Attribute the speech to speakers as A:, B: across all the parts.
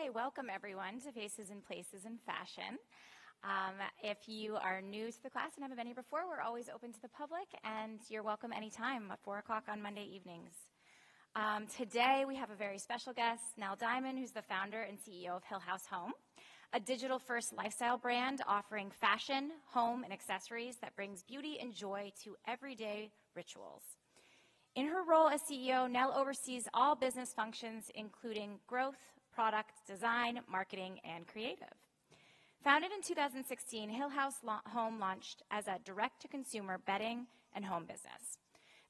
A: Okay, welcome everyone to Faces and Places in Fashion. If you are new to the class and haven't been here before, we're always open to the public, and you're welcome anytime at 4 o'clock on Monday evenings. Today we have a very special guest, Nell, who's the founder and CEO of Hill House Home, a digital-first lifestyle brand offering fashion, home, and accessories that brings beauty and joy to everyday rituals. In her role as CEO, Nell oversees all business functions, including growth, product, design, marketing, and creative. Founded in 2016, Hill House Home launched as a direct-to-consumer bedding and home business.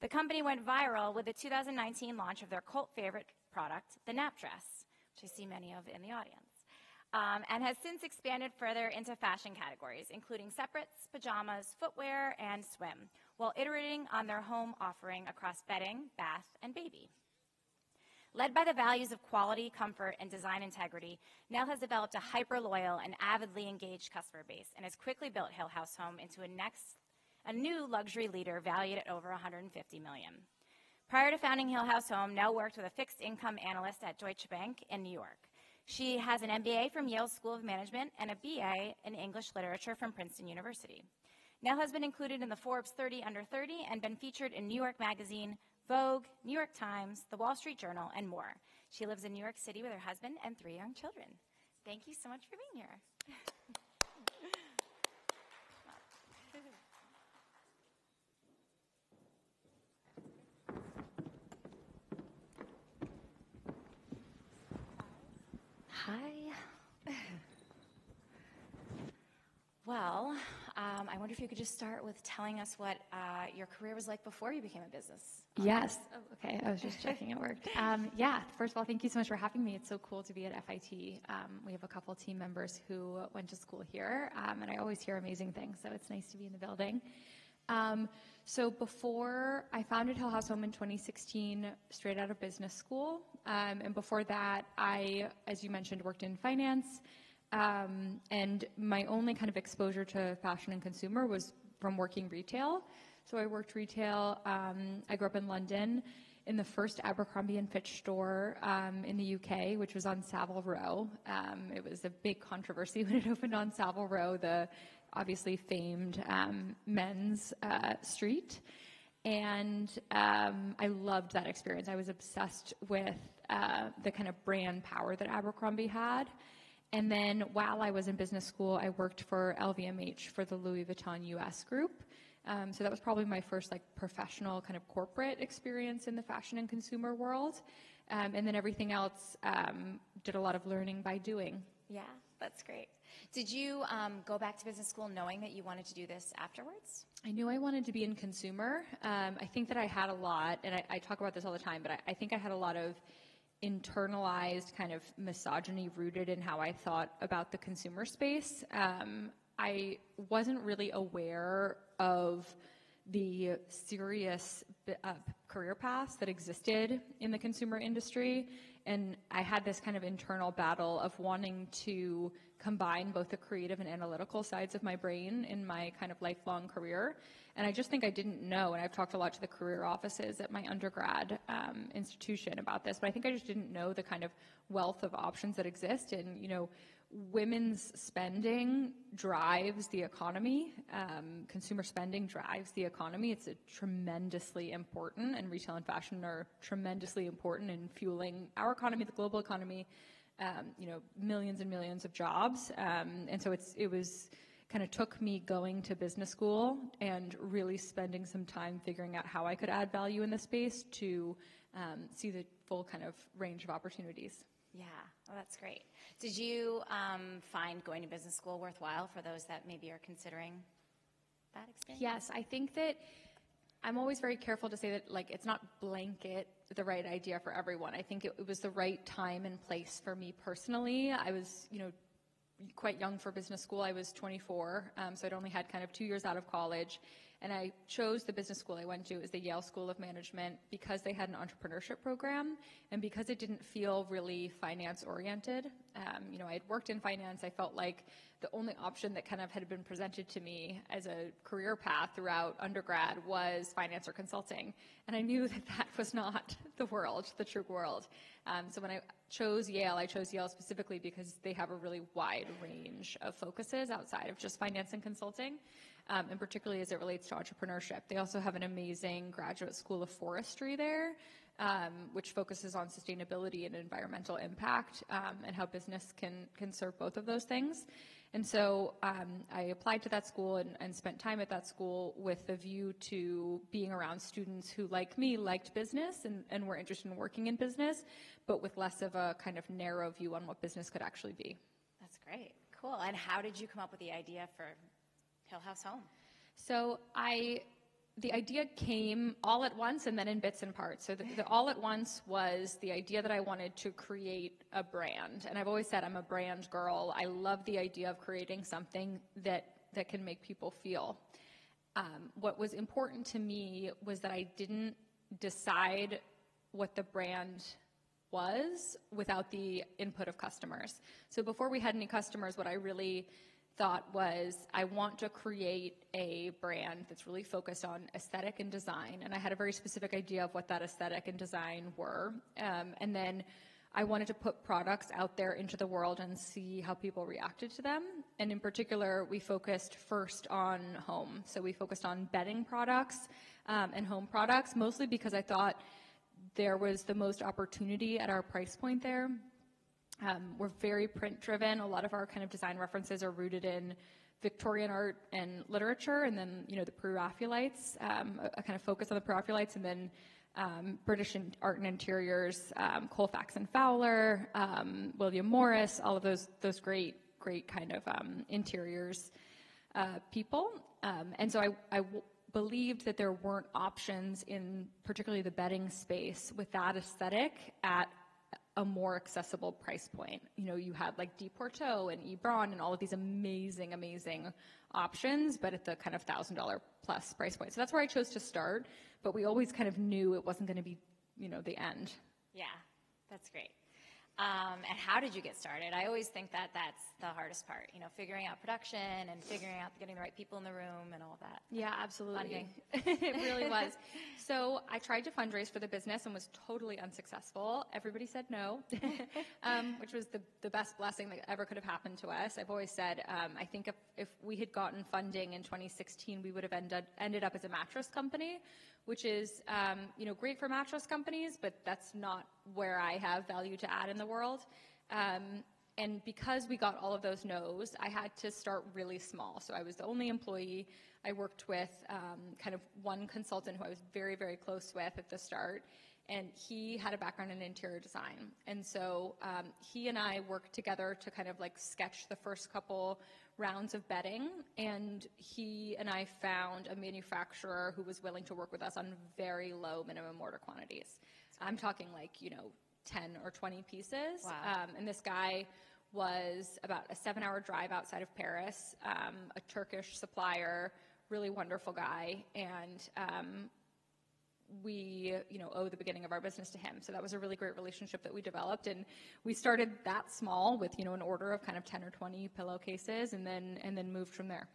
A: The company went viral with the 2019 launch of their cult favorite product, the nap dress, which I see many of in the audience, and has since expanded further into fashion categories, including separates, pajamas, footwear, and swim, while iterating on their home offering across bedding, bath, and baby. Led by the values of quality, comfort, and design integrity, Nell has developed a hyper-loyal and avidly engaged customer base and has quickly built Hill House Home into a new luxury leader valued at over $150 million. Prior to founding Hill House Home, Nell worked with a fixed income analyst at Deutsche Bank in New York. She has an MBA from Yale School of Management and a BA in English Literature from Princeton University. Nell has been included in the Forbes 30 Under 30 and been featured in New York Magazine, Vogue, New York Times, The Wall Street Journal, and more. She lives in New York City with her husband and 3 young children. Thank you so much for being here. Hi. Well, I wonder if you could just start with telling us what your career was like before you became a business owner.
B: Yes. Oh, okay. I was just checking it worked. Yeah. First of all, thank you so much for having me. It's so cool to be at FIT. We have a couple team members who went to school here, and I always hear amazing things, so it's nice to be in the building. So before I founded Hill House Home in 2016, straight out of business school, and before that, I, as you mentioned, worked in finance. And my only kind of exposure to fashion and consumer was from working retail. So I worked retail. I grew up in London in the first Abercrombie & Fitch store in the UK, which was on Savile Row. It was a big controversy when it opened on Savile Row, the obviously famed men's street. And I loved that experience. I was obsessed with the kind of brand power that Abercrombie had. And then while I was in business school, I worked for LVMH for the Louis Vuitton US group. So that was probably my first like professional kind of corporate experience in the fashion and consumer world. And then everything else, did a lot of learning by doing.
A: Yeah, that's great. Did you go back to business school knowing that you wanted to do this afterwards?
B: I knew I wanted to be in consumer. I think that I had a lot, and I talk about this all the time, but I think I had a lot of internalized kind of misogyny rooted in how I thought about the consumer space. I wasn't really aware of the serious career paths that existed in the consumer industry. And I had this kind of internal battle of wanting to combine both the creative and analytical sides of my brain in my kind of lifelong career. And I just think I didn't know, and I've talked a lot to the career offices at my undergrad institution about this, but I think I just didn't know the kind of wealth of options that exist. And, you know, women's spending drives the economy. Consumer spending drives the economy. It's a tremendously important, and retail and fashion are tremendously important in fueling our economy, the global economy, you know, millions and millions of jobs. And so it was kind of took me going to business school and really spending some time figuring out how I could add value in the space to see the full kind of range of opportunities.
A: Yeah, well, that's great. Did you find going to business school worthwhile for those that maybe are considering that experience?
B: Yes, I think that I'm always very careful to say that, like, it's not blanket the right idea for everyone. I think it was the right time and place for me personally. I was, you know, quite young for business school. I was 24, so I'd only had kind of 2 years out of college. And I chose the business school I went to as the Yale School of Management because they had an entrepreneurship program and because it didn't feel really finance oriented. I had worked in finance. I felt like the only option that kind of had been presented to me as a career path throughout undergrad was finance or consulting. And I knew that that was not the true world. So when I chose Yale specifically because they have a really wide range of focuses outside of just finance and consulting, and particularly as it relates to entrepreneurship. They also have an amazing graduate school of forestry there, which focuses on sustainability and environmental impact, and how business can serve both of those things. And so I applied to that school and spent time at that school with a view to being around students who, like me, liked business and were interested in working in business, but with less of a kind of narrow view on what business could actually be.
A: That's great. Cool. And how did you come up with the idea for Hill House Home?
B: So the idea came all at once and then in bits and parts. So the all at once was the idea that I wanted to create a brand. And I've always said I'm a brand girl. I love the idea of creating something that can make people feel. What was important to me was that I didn't decide what the brand was without the input of customers. So before we had any customers, what I really thought was I want to create a brand that's really focused on aesthetic and design. And I had a very specific idea of what that aesthetic and design were. And then I wanted to put products out there into the world and see how people reacted to them. And in particular, we focused first on home. So we focused on bedding products and home products, mostly because I thought there was the most opportunity at our price point there. We're very print driven. A lot of our kind of design references are rooted in Victorian art and literature, and then, the Pre-Raphaelites, a kind of focus on the Pre-Raphaelites, and then British art and interiors, Colfax and Fowler, William Morris, all of those great kind of interiors people. And so I believed that there weren't options in particularly the bedding space with that aesthetic at a more accessible price point. You had like Deporteau and Ebron and all of these amazing options, but at the kind of $1,000 plus price point. So that's where I chose to start, but we always kind of knew it wasn't going to be, the end.
A: Yeah, that's great. And how did you get started? I always think that that's the hardest part, figuring out production and figuring out getting the right people in the room and all of that.
B: Yeah, absolutely. It really was. So I tried to fundraise for the business and was totally unsuccessful. Everybody said no, which was the best blessing that ever could have happened to us. I've always said, I think if we had gotten funding in 2016, we would have ended up as a mattress company, which is, great for mattress companies, but that's not where I have value to add in the world. And because we got all of those no's, I had to start really small. So I was the only employee. I worked with kind of one consultant who I was very, very close with at the start, and he had a background in interior design. And so he and I worked together to kind of like sketch the first couple rounds of bedding, and he and I found a manufacturer who was willing to work with us on very low minimum order quantities. I'm talking like, 10 or 20 pieces.
A: Wow.
B: And this guy was about a 7-hour drive outside of Paris, a Turkish supplier, really wonderful guy. And we, owe the beginning of our business to him. So that was a really great relationship that we developed. And we started that small with, an order of kind of 10 or 20 pillowcases and then moved from there.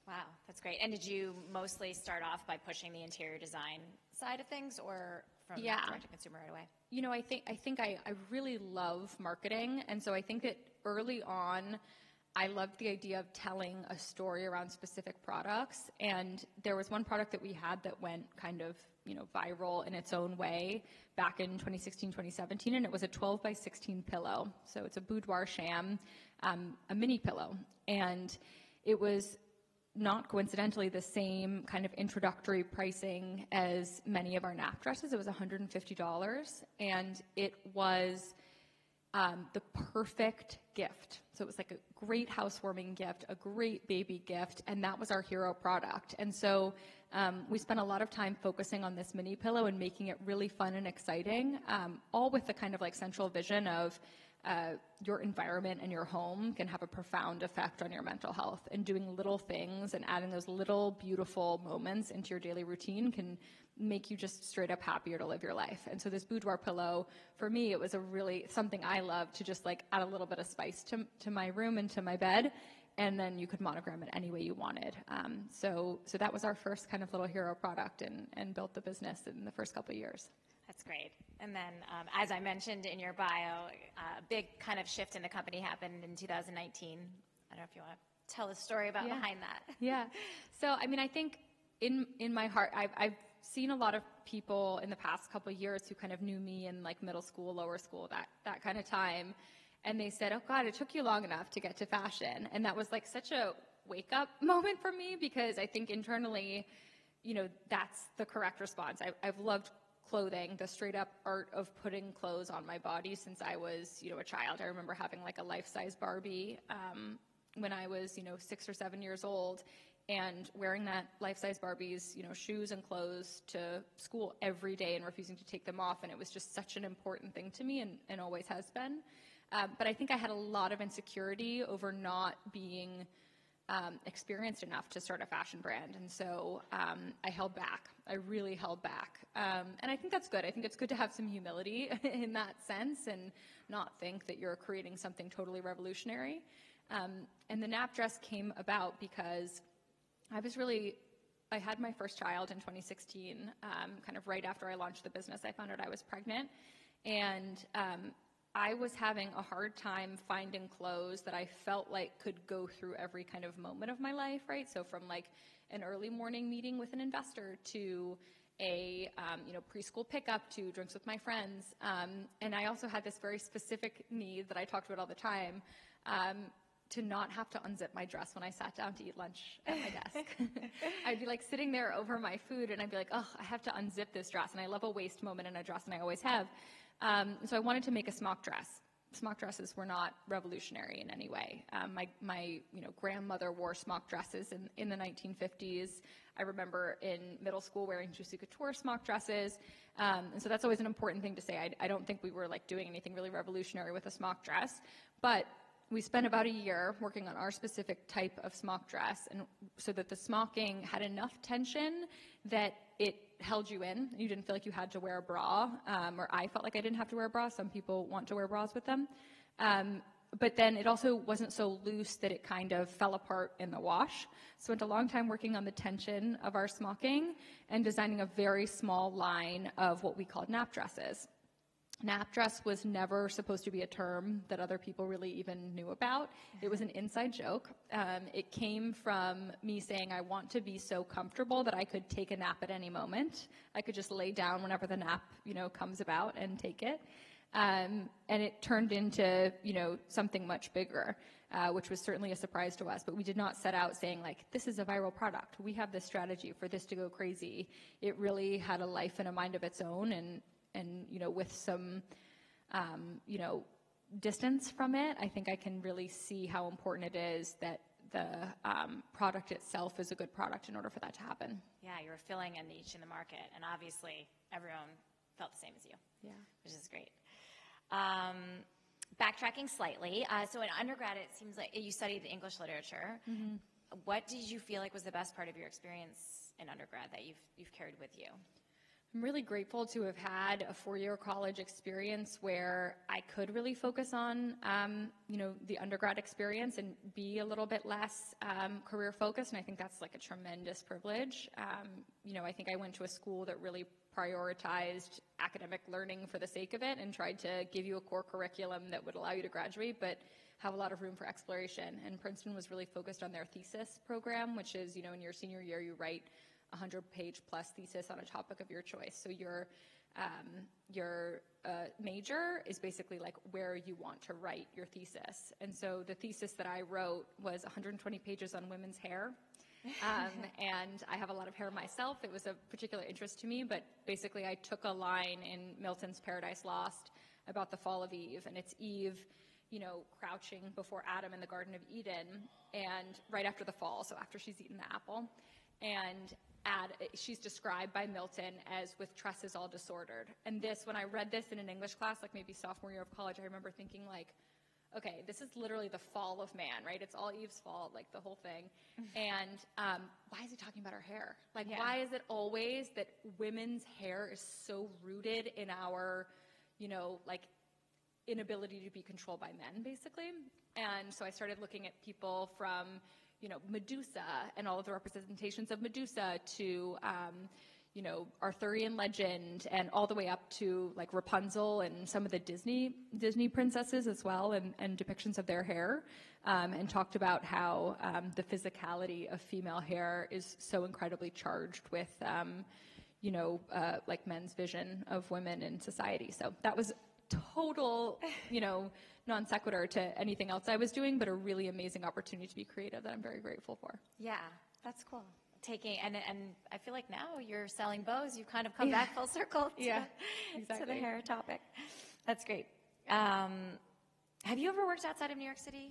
A: Wow, that's great. And did you mostly start off by pushing the interior design side of things, or from direct to consumer right away?
B: I think I really love marketing. And so I think that early on, I loved the idea of telling a story around specific products. And there was one product that we had that went kind of, viral in its own way back in 2016, 2017. And it was a 12 by 16 pillow. So it's a boudoir sham, a mini pillow. And it was not coincidentally the same kind of introductory pricing as many of our nap dresses. It was $150, and it was the perfect gift. So it was like a great housewarming gift, a great baby gift, and that was our hero product. And so we spent a lot of time focusing on this mini pillow and making it really fun and exciting, all with the kind of like central vision of your environment and your home can have a profound effect on your mental health. And doing little things and adding those little beautiful moments into your daily routine can make you just straight up happier to live your life. And so this boudoir pillow, for me, it was a really something I love to just like add a little bit of spice to my room and to my bed. And then you could monogram it any way you wanted. So that was our first kind of little hero product, and built the business in the first couple of years.
A: That's great. And then, as I mentioned in your bio, a big kind of shift in the company happened in 2019. I don't know if you want to tell the story about behind that.
B: Yeah. So, I mean, I think in my heart, I've seen a lot of people in the past couple of years who kind of knew me in like middle school, lower school, that kind of time. And they said, oh God, it took you long enough to get to fashion. And that was like such a wake up moment for me, because I think internally, you know, that's the correct response. I've loved clothing, the straight up art of putting clothes on my body since I was, you know, a child. I remember having like a life-size Barbie when I was, you know, 6 or 7 years old, and wearing that life-size Barbie's, you know, shoes and clothes to school every day and refusing to take them off. And it was just such an important thing to me, and always has been. But I think I had a lot of insecurity over not being experienced enough to start a fashion brand. And so I held back. I really held back. And I think that's good. I think it's good to have some humility in that sense and not think that you're creating something totally revolutionary. And the nap dress came about because I had my first child in 2016, kind of right after I launched the business. I found out I was pregnant, and I was having a hard time finding clothes that I felt like could go through every kind of moment of my life, right? So from like an early morning meeting with an investor to a preschool pickup to drinks with my friends. And I also had this very specific need that I talked about all the time, to not have to unzip my dress when I sat down to eat lunch at my desk. I'd be like sitting there over my food, and I'd be like, oh, I have to unzip this dress. And I love a waist moment in a dress, and I always have. So I wanted to make a smock dress. Smock dresses were not revolutionary in any way. My grandmother wore smock dresses in the 1950s. I remember in middle school wearing Juicy Couture smock dresses. And so that's always an important thing to say. I don't think we were like doing anything really revolutionary with a smock dress, but we spent about a year working on our specific type of smock dress, and so that the smocking had enough tension that it held you in. You didn't feel like you had to wear a bra, or I felt like I didn't have to wear a bra. Some people want to wear bras with them. But then it also wasn't so loose that it kind of fell apart in the wash. Spent a long time working on the tension of our smocking and designing a very small line of what we called nap dresses. Nap dress was never supposed to be a term that other people really even knew about. It was an inside joke. It came from me saying I want to be so comfortable that I could take a nap at any moment. I could just lay down whenever the nap, comes about and take it. And it turned into, something much bigger, which was certainly a surprise to us. But we did not set out saying, like, this is a viral product. We have this strategy for this to go crazy. It really had a life and a mind of its own, and with some, distance from it, I think I can really see how important it is that the product itself is a good product in order for that to happen.
A: Yeah, you were filling a niche in the market, and obviously everyone felt the same as you.
B: Yeah,
A: which is great. Backtracking slightly, so in undergrad, it seems like you studied English literature. Mm-hmm. What did you feel like was the best part of your experience in undergrad that you've carried with you?
B: I'm really grateful to have had a 4-year college experience where I could really focus on, the undergrad experience and be a little bit less career focused. And I think that's like a tremendous privilege. I think I went to a school that really prioritized academic learning for the sake of it and tried to give you a core curriculum that would allow you to graduate, but have a lot of room for exploration. And Princeton was really focused on their thesis program, which is, in your senior year, you write 100-page plus thesis on a topic of your choice. So your major is basically like where you want to write your thesis. And so the thesis that I wrote was 120 pages on women's hair. And I have a lot of hair myself. It was of particular interest to me, but basically I took a line in Milton's Paradise Lost about the fall of Eve, and it's Eve, crouching before Adam in the Garden of Eden, and right after the fall, so after she's eaten the apple. And she's described by Milton as with tresses all disordered. And this, when I read this in an English class, like maybe sophomore year of college, I remember thinking like, okay, this is literally the fall of man, right? It's all Eve's fault, like the whole thing. And why is he talking about our hair? Like, why is it always that women's hair is so rooted in our, like inability to be controlled by men, basically? And so I started looking at people from, Medusa and all of the representations of Medusa to, Arthurian legend, and all the way up to like Rapunzel and some of the Disney princesses as well, and depictions of their hair, and talked about how the physicality of female hair is so incredibly charged with, like men's vision of women in society. So that was total, non sequitur to anything else I was doing, but a really amazing opportunity to be creative that I'm very grateful for.
A: Yeah, that's cool. And I feel like now you're selling bows. You've kind of come back full circle to the hair topic. That's great. Have you ever worked outside of New York City?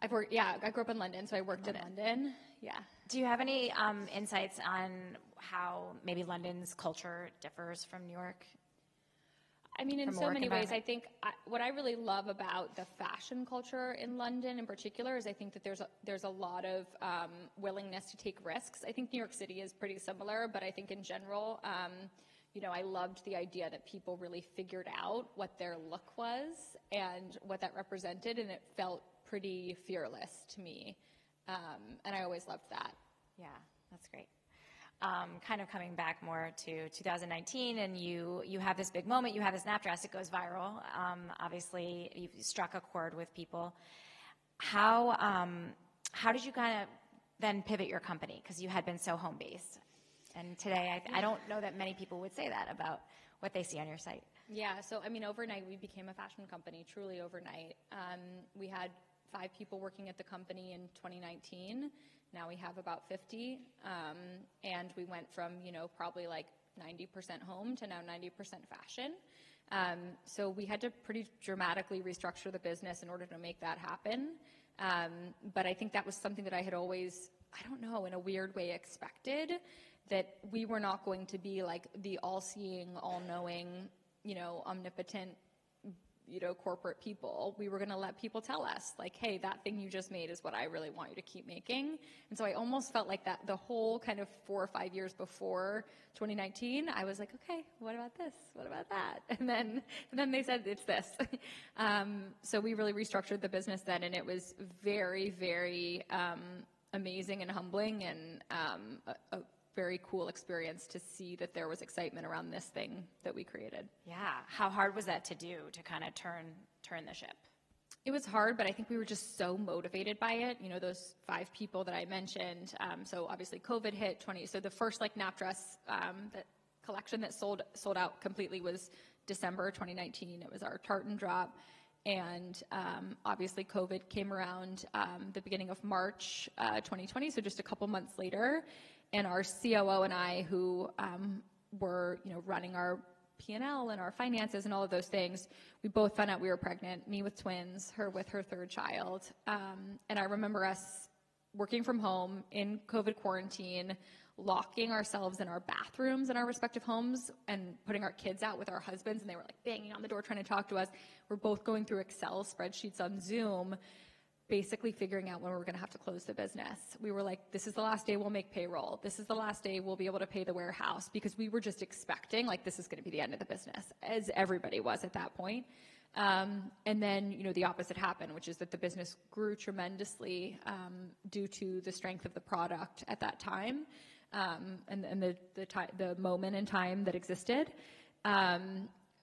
B: I grew up in London, so I worked in London. Yeah.
A: Do you have any insights on how maybe London's culture differs from New York?
B: I mean, in so many ways, I think what I really love about the fashion culture in London in particular is I think that there's a lot of willingness to take risks. I think New York City is pretty similar, but I think in general, I loved the idea that people really figured out what their look was and what that represented, and it felt pretty fearless to me. And I always loved that.
A: Yeah, that's great. Kind of coming back more to 2019, and you have this big moment, you have this nap dress, it goes viral. Obviously, you've struck a chord with people. How did you kind of then pivot your company? Because you had been so home-based. And today, I don't know that many people would say that about what they see on your site.
B: Yeah, so I mean, overnight, we became a fashion company, truly overnight. We had 5 people working at the company in 2019. Now we have about 50, and we went from, probably like 90% home to now 90% fashion. So we had to pretty dramatically restructure the business in order to make that happen. But I think that was something that I had always, I don't know, in a weird way expected, that we were not going to be like the all-seeing, all-knowing, omnipotent, corporate people. We were going to let people tell us, like, hey, that thing you just made is what I really want you to keep making. And so I almost felt like that the whole kind of 4 or 5 years before 2019, I was like, okay, what about this? What about that? And then they said, it's this. So we really restructured the business then, and it was very, very amazing and humbling, and a very cool experience to see that there was excitement around this thing that we created.
A: Yeah. How hard was that to do, to kind of turn the ship?
B: It was hard, but I think we were just so motivated by it. Those 5 people that I mentioned. So obviously COVID hit so the first nap dress, that collection that sold out completely was December 2019. It was our tartan drop. And obviously COVID came around the beginning of March 2020, so just a couple months later. And our COO and I, who were, running our P&L and our finances and all of those things, we both found out we were pregnant, me with twins, her with her 3rd child. And I remember us working from home in COVID quarantine, locking ourselves in our bathrooms in our respective homes and putting our kids out with our husbands, and they were banging on the door trying to talk to us. We're both going through Excel spreadsheets on Zoom, basically figuring out when we were going to have to close the business. We were like, this is the last day we'll make payroll. This is the last day we'll be able to pay the warehouse, because we were just expecting this is going to be the end of the business, as everybody was at that point. And then, the opposite happened, which is that the business grew tremendously due to the strength of the product at that time, and the moment in time that existed.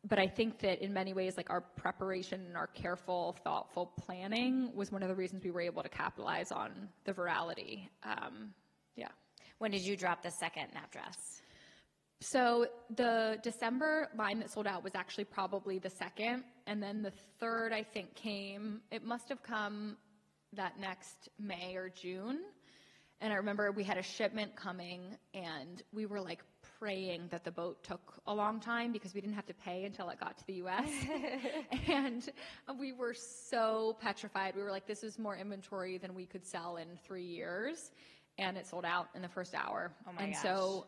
B: But I think that in many ways, our preparation and our careful, thoughtful planning was one of the reasons we were able to capitalize on the virality. Yeah.
A: When did you drop the second nap dress?
B: So the December line that sold out was actually probably the second. And then the third, I think, it must have come that next May or June. And I remember we had a shipment coming, and we were praying that the boat took a long time because we didn't have to pay until it got to the U.S. And we were so petrified. We were like, this is more inventory than we could sell in 3 years. and it sold out in the first hour.
A: Oh my gosh.
B: So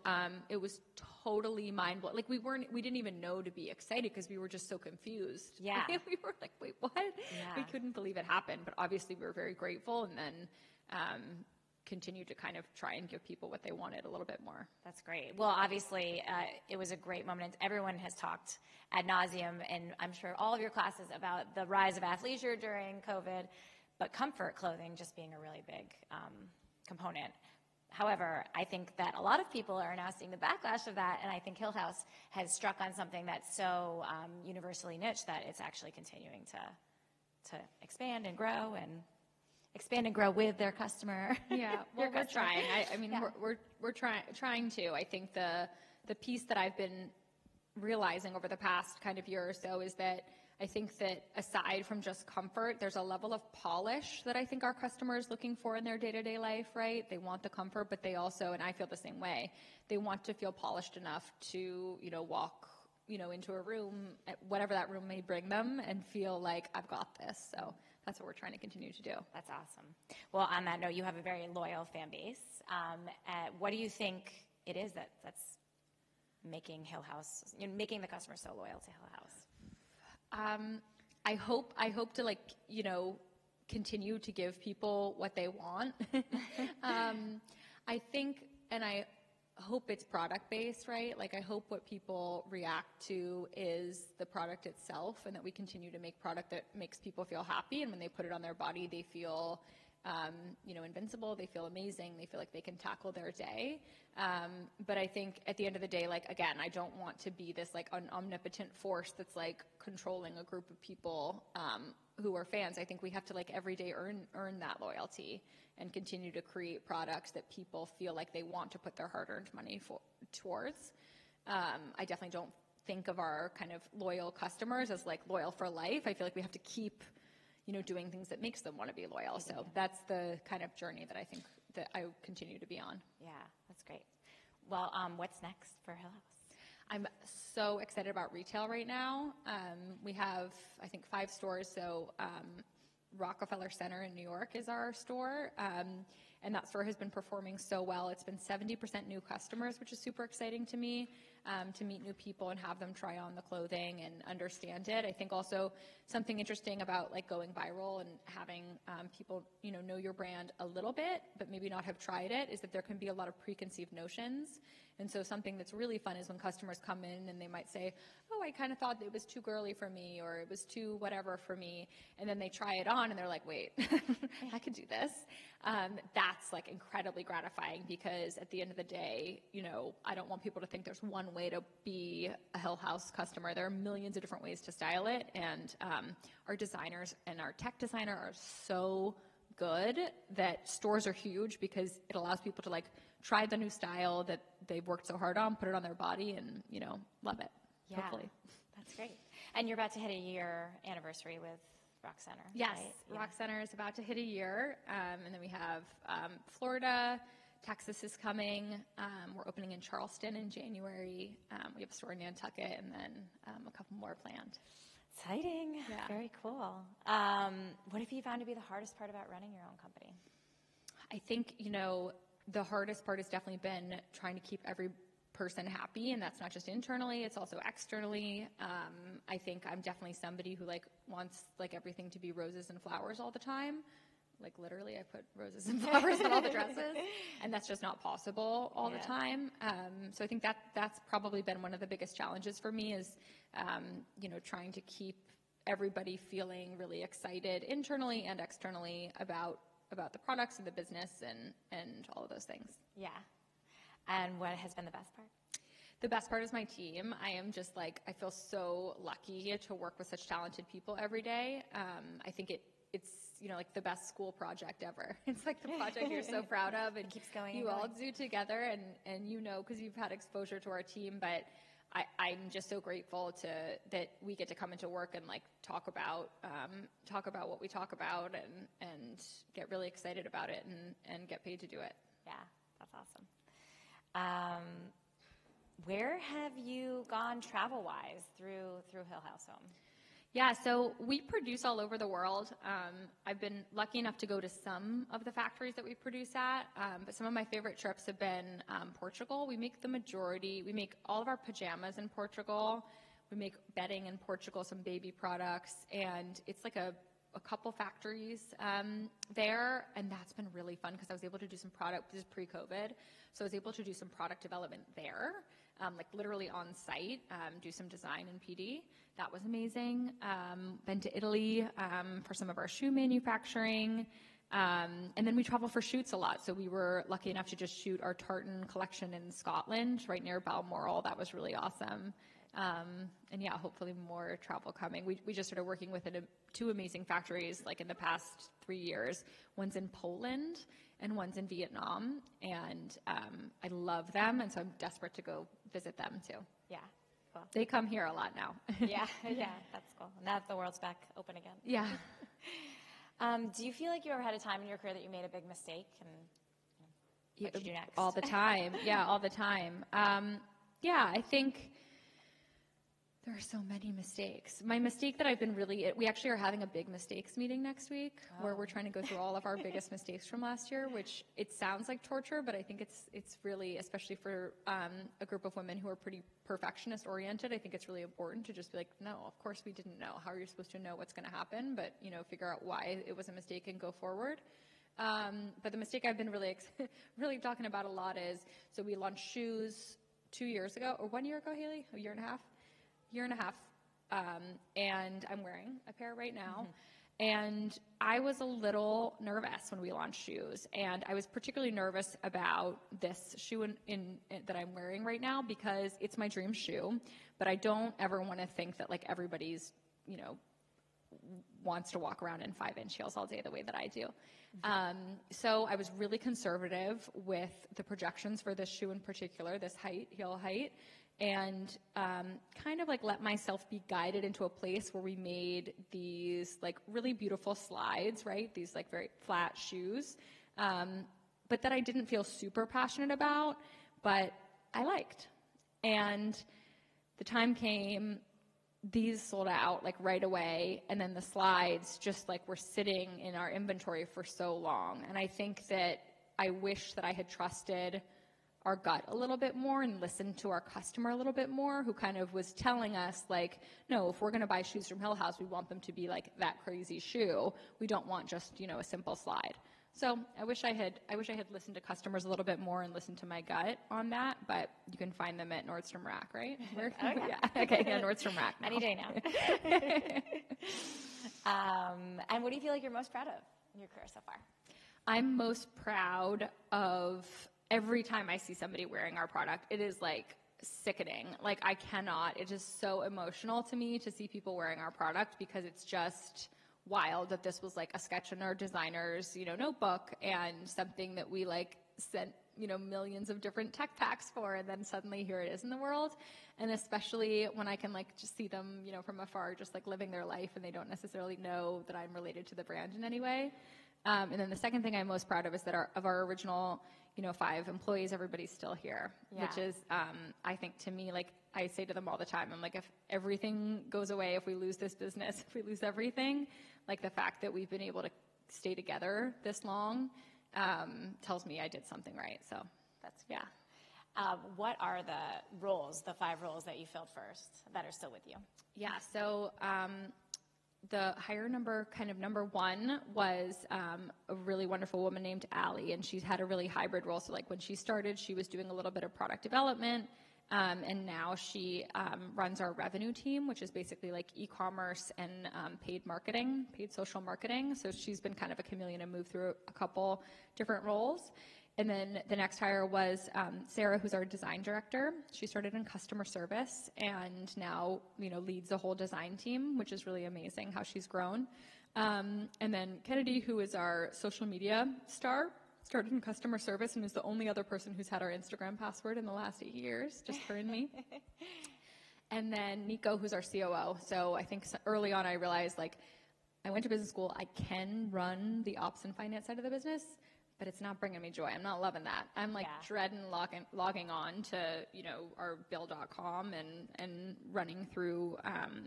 B: it was totally mind-blowing. Like we didn't even know to be excited because we were just so confused.
A: Yeah.
B: We were like, wait, what?
A: Yeah.
B: We couldn't believe it happened, but obviously we were very grateful, and then continued to kind of try and give people what they wanted a little bit more.
A: That's great. Well, obviously, it was a great moment. Everyone has talked ad nauseum, and I'm sure all of your classes, about the rise of athleisure during COVID, but comfort clothing just being a really big component. However, I think that a lot of people are now seeing the backlash of that, and I think Hill House has struck on something that's so universally niche that it's actually continuing to expand and grow with their customer.
B: Yeah, well, we're
A: customer.
B: trying. I mean, yeah. we're trying to. I think the piece that I've been realizing over the past kind of year or so is that I think that aside from just comfort, there's a level of polish that I think our customer is looking for in their day-to-day life, right? They want the comfort, but they also, and I feel the same way, they want to feel polished enough to, walk, into a room, whatever that room may bring them, and feel like, I've got this. So that's what we're trying to continue to do.
A: That's awesome. Well, on that note, you have a very loyal fan base. What do you think it is that's making Hill House, making the customer so loyal to Hill House?
B: I hope to continue to give people what they want. I think, and I hope it's product based, right? Like I hope what people react to is the product itself, and that we continue to make product that makes people feel happy. And when they put it on their body, they feel, invincible. They feel amazing. They feel like they can tackle their day. But I think at the end of the day, again, I don't want to be this an omnipotent force that's controlling a group of people who are fans. I think we have to every day earn that loyalty and continue to create products that people feel like they want to put their hard-earned money towards. I definitely don't think of our kind of loyal customers as loyal for life. I feel like we have to keep doing things that makes them want to be loyal. So that's the kind of journey that I think that I continue to be on.
A: Yeah, that's great. Well, what's next for Hill House?
B: I'm so excited about retail right now. We have, I think, 5 stores. So Rockefeller Center in New York is our store. And that store has been performing so well. It's been 70% new customers, which is super exciting to me, to meet new people and have them try on the clothing and understand it. I think also something interesting about going viral and having people, know your brand a little bit, but maybe not have tried it, is that there can be a lot of preconceived notions. And so something that's really fun is when customers come in and they might say, oh, I kind of thought it was too girly for me, or it was too whatever for me. And then they try it on and they're like, wait, I could do this. That's incredibly gratifying, because at the end of the day, I don't want people to think there's one way to be a Hill House customer. There are millions of different ways to style it. And our designers and our tech designer are so good that stores are huge, because it allows people to try the new style that they've worked so hard on, put it on their body, and love it.
A: Yeah,
B: hopefully.
A: That's great. And you're about to hit a year anniversary with Rock Center.
B: Yes,
A: right?
B: Rock Center is about to hit a year, and then we have Florida, Texas is coming. We're opening in Charleston in January. We have a store in Nantucket, and then a couple more planned.
A: Exciting.
B: Yeah.
A: Very cool. What have you found to be the hardest part about running your own company?
B: I think, the hardest part has definitely been trying to keep every person happy, and that's not just internally, it's also externally. I think I'm definitely somebody who wants everything to be roses and flowers all the time. Literally, I put roses and flowers on all the dresses, and that's just not possible all the time. So I think that's probably been one of the biggest challenges for me is, trying to keep everybody feeling really excited internally and externally about the products and the business and all of those things.
A: Yeah. And what has been the best part?
B: The best part is my team. I am just I feel so lucky to work with such talented people every day. I think it's the best school project ever. It's the project you're so proud of, and
A: it keeps going.
B: You all do together, and because you've had exposure to our team. But I'm just so grateful that we get to come into work and talk about what we talk about and get really excited about it and get paid to do it.
A: Yeah, that's awesome. Where have you gone travel-wise through Hill House Home?
B: Yeah, so we produce all over the world. I've been lucky enough to go to some of the factories that we produce at, but some of my favorite trips have been Portugal. We make we make all of our pajamas in Portugal. We make bedding in Portugal, some baby products, and it's like a couple factories there, and that's been really fun because I was able to do some product, this is pre-COVID, so I was able to do some product development there, like literally on site, do some design and PD. That was amazing. Been to Italy for some of our shoe manufacturing, and then we travel for shoots a lot. So we were lucky enough to just shoot our tartan collection in Scotland, right near Balmoral. That was really awesome. And yeah, hopefully more travel coming. We just started working with two amazing factories like in the past 3 years. One's in Poland and one's in Vietnam, and I love them, and so I'm desperate to go visit them too.
A: Yeah. Cool.
B: They come here a lot now.
A: Yeah, that's cool. Now that the world's back open again.
B: Yeah.
A: Do you feel like you ever had a time in your career that you made a big mistake, and what did you do next?
B: All the time. Yeah, all the time. Yeah, I think there are so many mistakes. My mistake that I've been we actually are having a big mistakes meeting next week where we're trying to go through all of our biggest mistakes from last year, which it sounds like torture, but I think it's really, especially for a group of women who are pretty perfectionist oriented, I think it's really important to just be like, no, of course we didn't know. How are you supposed to know what's going to happen? But, figure out why it was a mistake and go forward. But the mistake I've been really talking about a lot is, so we launched shoes 2 years ago, or 1 year ago, Haley? A year and a half, and I'm wearing a pair right now. Mm-hmm. And I was a little nervous when we launched shoes, and I was particularly nervous about this shoe that I'm wearing right now because it's my dream shoe, but I don't ever want to think that like everybody's, wants to walk around in 5-inch heels all day the way that I do. Mm-hmm. So I was really conservative with the projections for this shoe in particular, this heel height, and kind of like let myself be guided into a place where we made these like really beautiful slides, right? These like very flat shoes, but that I didn't feel super passionate about, but I liked. And the time came, these sold out like right away, and then the slides just like were sitting in our inventory for so long. And I think that I wish that I had trusted our gut a little bit more and listened to our customer a little bit more, who kind of was telling us like, no, if we're going to buy shoes from Hill House, we want them to be like that crazy shoe. We don't want just, a simple slide. So I wish I had listened to customers a little bit more and listened to my gut on that, but you can find them at Nordstrom Rack, right?
A: Okay.
B: Yeah. Okay. Yeah. Nordstrom Rack now.
A: Any day now. And what do you feel like you're most proud of in your career so far?
B: I'm most proud of every time I see somebody wearing our product. It is like sickening. Like I cannot, it is so emotional to me to see people wearing our product, because it's just wild that this was like a sketch in our designer's, notebook, and something that we like sent, millions of different tech packs for, and then suddenly here it is in the world. And especially when I can like just see them, from afar, just like living their life, and they don't necessarily know that I'm related to the brand in any way. And then the second thing I'm most proud of is that of our original, 5 employees, everybody's still here, which is, I think to me, like I say to them all the time, I'm like, if everything goes away, if we lose this business, if we lose everything, like the fact that we've been able to stay together this long tells me I did something right. So
A: that's good. Yeah. What are the 5 roles that you filled first that are still with you?
B: Yeah. So, the hire number 1 was a really wonderful woman named Allie, and she's had a really hybrid role. So like when she started, she was doing a little bit of product development, and now she runs our revenue team, which is basically like e-commerce and paid social marketing. So she's been kind of a chameleon and moved through a couple different roles. And then the next hire was Sarah, who's our design director. She started in customer service and now, leads the whole design team, which is really amazing how she's grown. And then Kennedy, who is our social media star, started in customer service and is the only other person who's had our Instagram password in the last 8 years, just her and me. And then Nico, who's our COO. So I think early on I realized, like, I went to business school. I can run the ops and finance side of the business, but it's not bringing me joy. I'm not loving that. I'm like dreading logging on to, our bill.com and running through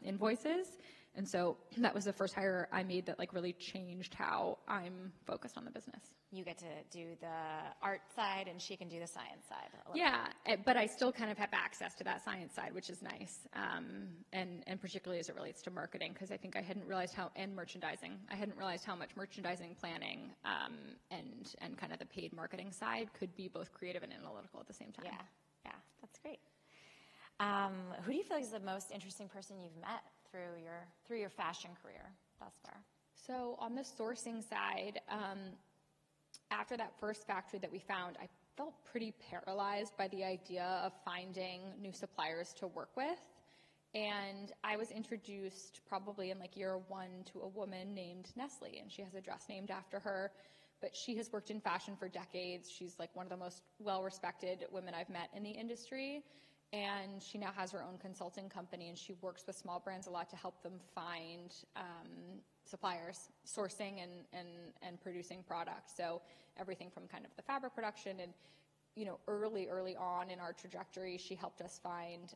B: invoices. And so that was the first hire I made that like really changed how I'm focused on the business.
A: You get to do the art side and she can do the science side.
B: Yeah, but I still kind of have access to that science side, which is nice. And particularly as it relates to marketing, because I think I hadn't realized and merchandising. I hadn't realized how much merchandising planning and kind of the paid marketing side could be both creative and analytical at the same time.
A: Yeah, that's great. Who do you feel like is the most interesting person you've met through your fashion career thus far?
B: So on the sourcing side, after that first factory that we found, I felt pretty paralyzed by the idea of finding new suppliers to work with. And I was introduced probably in like year 1 to a woman named Nestle, and she has a dress named after her. But she has worked in fashion for decades. She's like one of the most well-respected women I've met in the industry. And she now has her own consulting company, and she works with small brands a lot to help them find suppliers, sourcing and producing products. So everything from kind of the fabric production and, you know, early on in our trajectory, she helped us find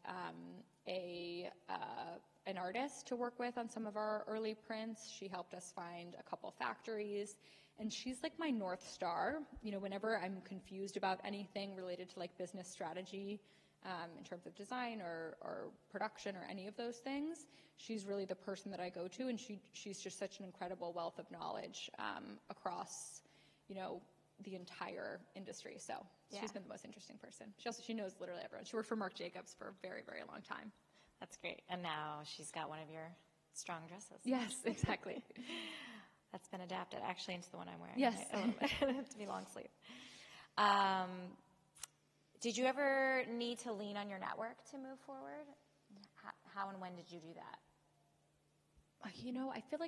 B: an artist to work with on some of our early prints. She helped us find a couple factories, and she's like my North Star. You know, whenever I'm confused about anything related to like business strategy, in terms of design or production or any of those things, she's really the person that I go to, and she's just such an incredible wealth of knowledge across, you know, the entire industry. So she's been the most interesting person. She knows literally everyone. She worked for Marc Jacobs for a very, very long time.
A: That's great. And now she's got one of your strong dresses.
B: Yes, exactly.
A: That's been adapted actually into the one I'm wearing.
B: Yes.
A: To be long sleeve. Did you ever need to lean on your network to move forward? How and when did you do that?
B: You know, I feel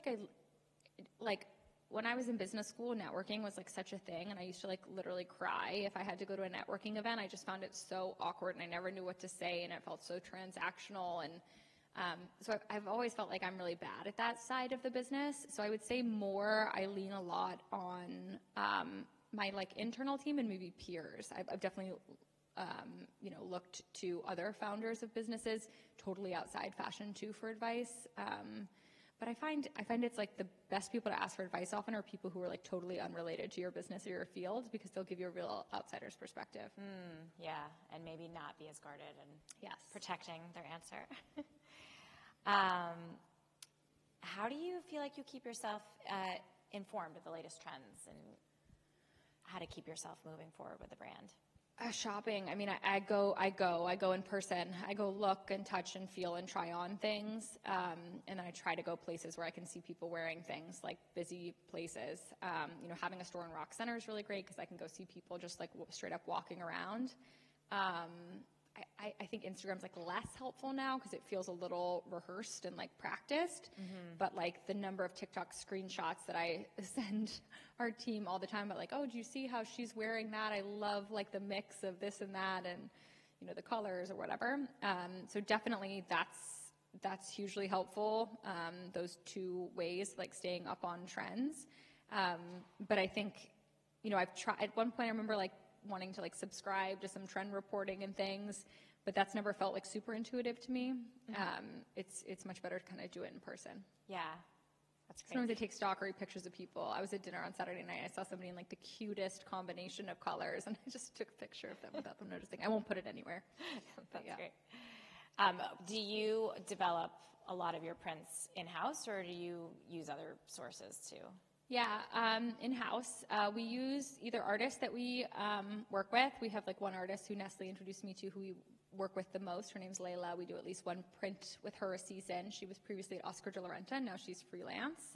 B: like when I was in business school, networking was like such a thing, and I used to like literally cry if I had to go to a networking event. I just found it so awkward, and I never knew what to say, and it felt so transactional. And so I've always felt like I'm really bad at that side of the business. So I would say more I lean a lot on my like internal team and maybe peers. I've definitely you know, looked to other founders of businesses totally outside fashion too for advice. But I find it's like the best people to ask for advice often are people who are like totally unrelated to your business or your field, because they'll give you a real outsider's perspective.
A: Yeah, and maybe not be as guarded and
B: yes,
A: protecting their answer. How do you feel like you keep yourself informed of the latest trends and how to keep yourself moving forward with the brand?
B: Shopping. I mean, I go in person. I go look and touch and feel and try on things. And then I try to go places where I can see people wearing things, like busy places. You know, having a store in Rock Center is really great because I can go see people just like straight up walking around. I think Instagram's like less helpful now because it feels a little rehearsed and like practiced. But like the number of TikTok screenshots that I send our team all the time about like, oh, do you see how she's wearing that? I love like the mix of this and that, and you know, the colors or whatever. So definitely that's hugely helpful. Those two ways, like staying up on trends. But I think, you know, I've tried at one point. I remember like wanting to like subscribe to some trend reporting and things, but that's never felt like super intuitive to me. It's much better to kind of do it in person.
A: Yeah, that's great.
B: Sometimes I take stalkery pictures of people. I was at dinner on Saturday night. I saw somebody in like the cutest combination of colors, and I just took a picture of them without them noticing. I won't put it anywhere.
A: That's great. Do you develop a lot of your prints in-house, or do you use other sources too?
B: Yeah, in-house. We use either artists that we work with. We have like one artist who Nestle introduced me to who we work with the most. Her name's Layla. We do at least one print with her a season. She was previously at Oscar de la Renta. Now she's freelance.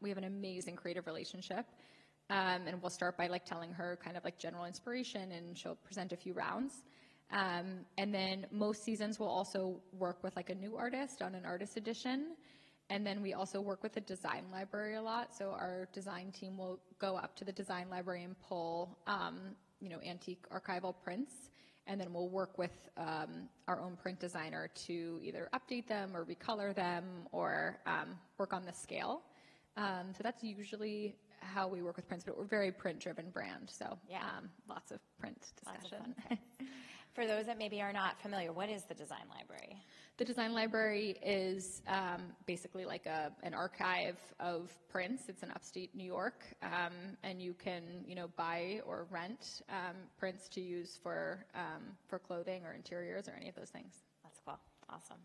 B: We have an amazing creative relationship. And we'll start by like telling her kind of like general inspiration, and she'll present a few rounds. And then most seasons we'll also work with like a new artist on an artist edition. And then we also work with the design library a lot. So our design team will go up to the design library and pull, you know, antique archival prints. And then we'll work with our own print designer to either update them or recolor them or work on the scale. So that's usually how we work with prints, but we're a very print-driven brand. So lots of print discussion.
A: For those that maybe are not familiar, what is the design library?
B: The design library is basically like an archive of prints. It's in upstate New York, and you can, buy or rent prints to use for clothing or interiors or any of those things.
A: That's cool. Awesome.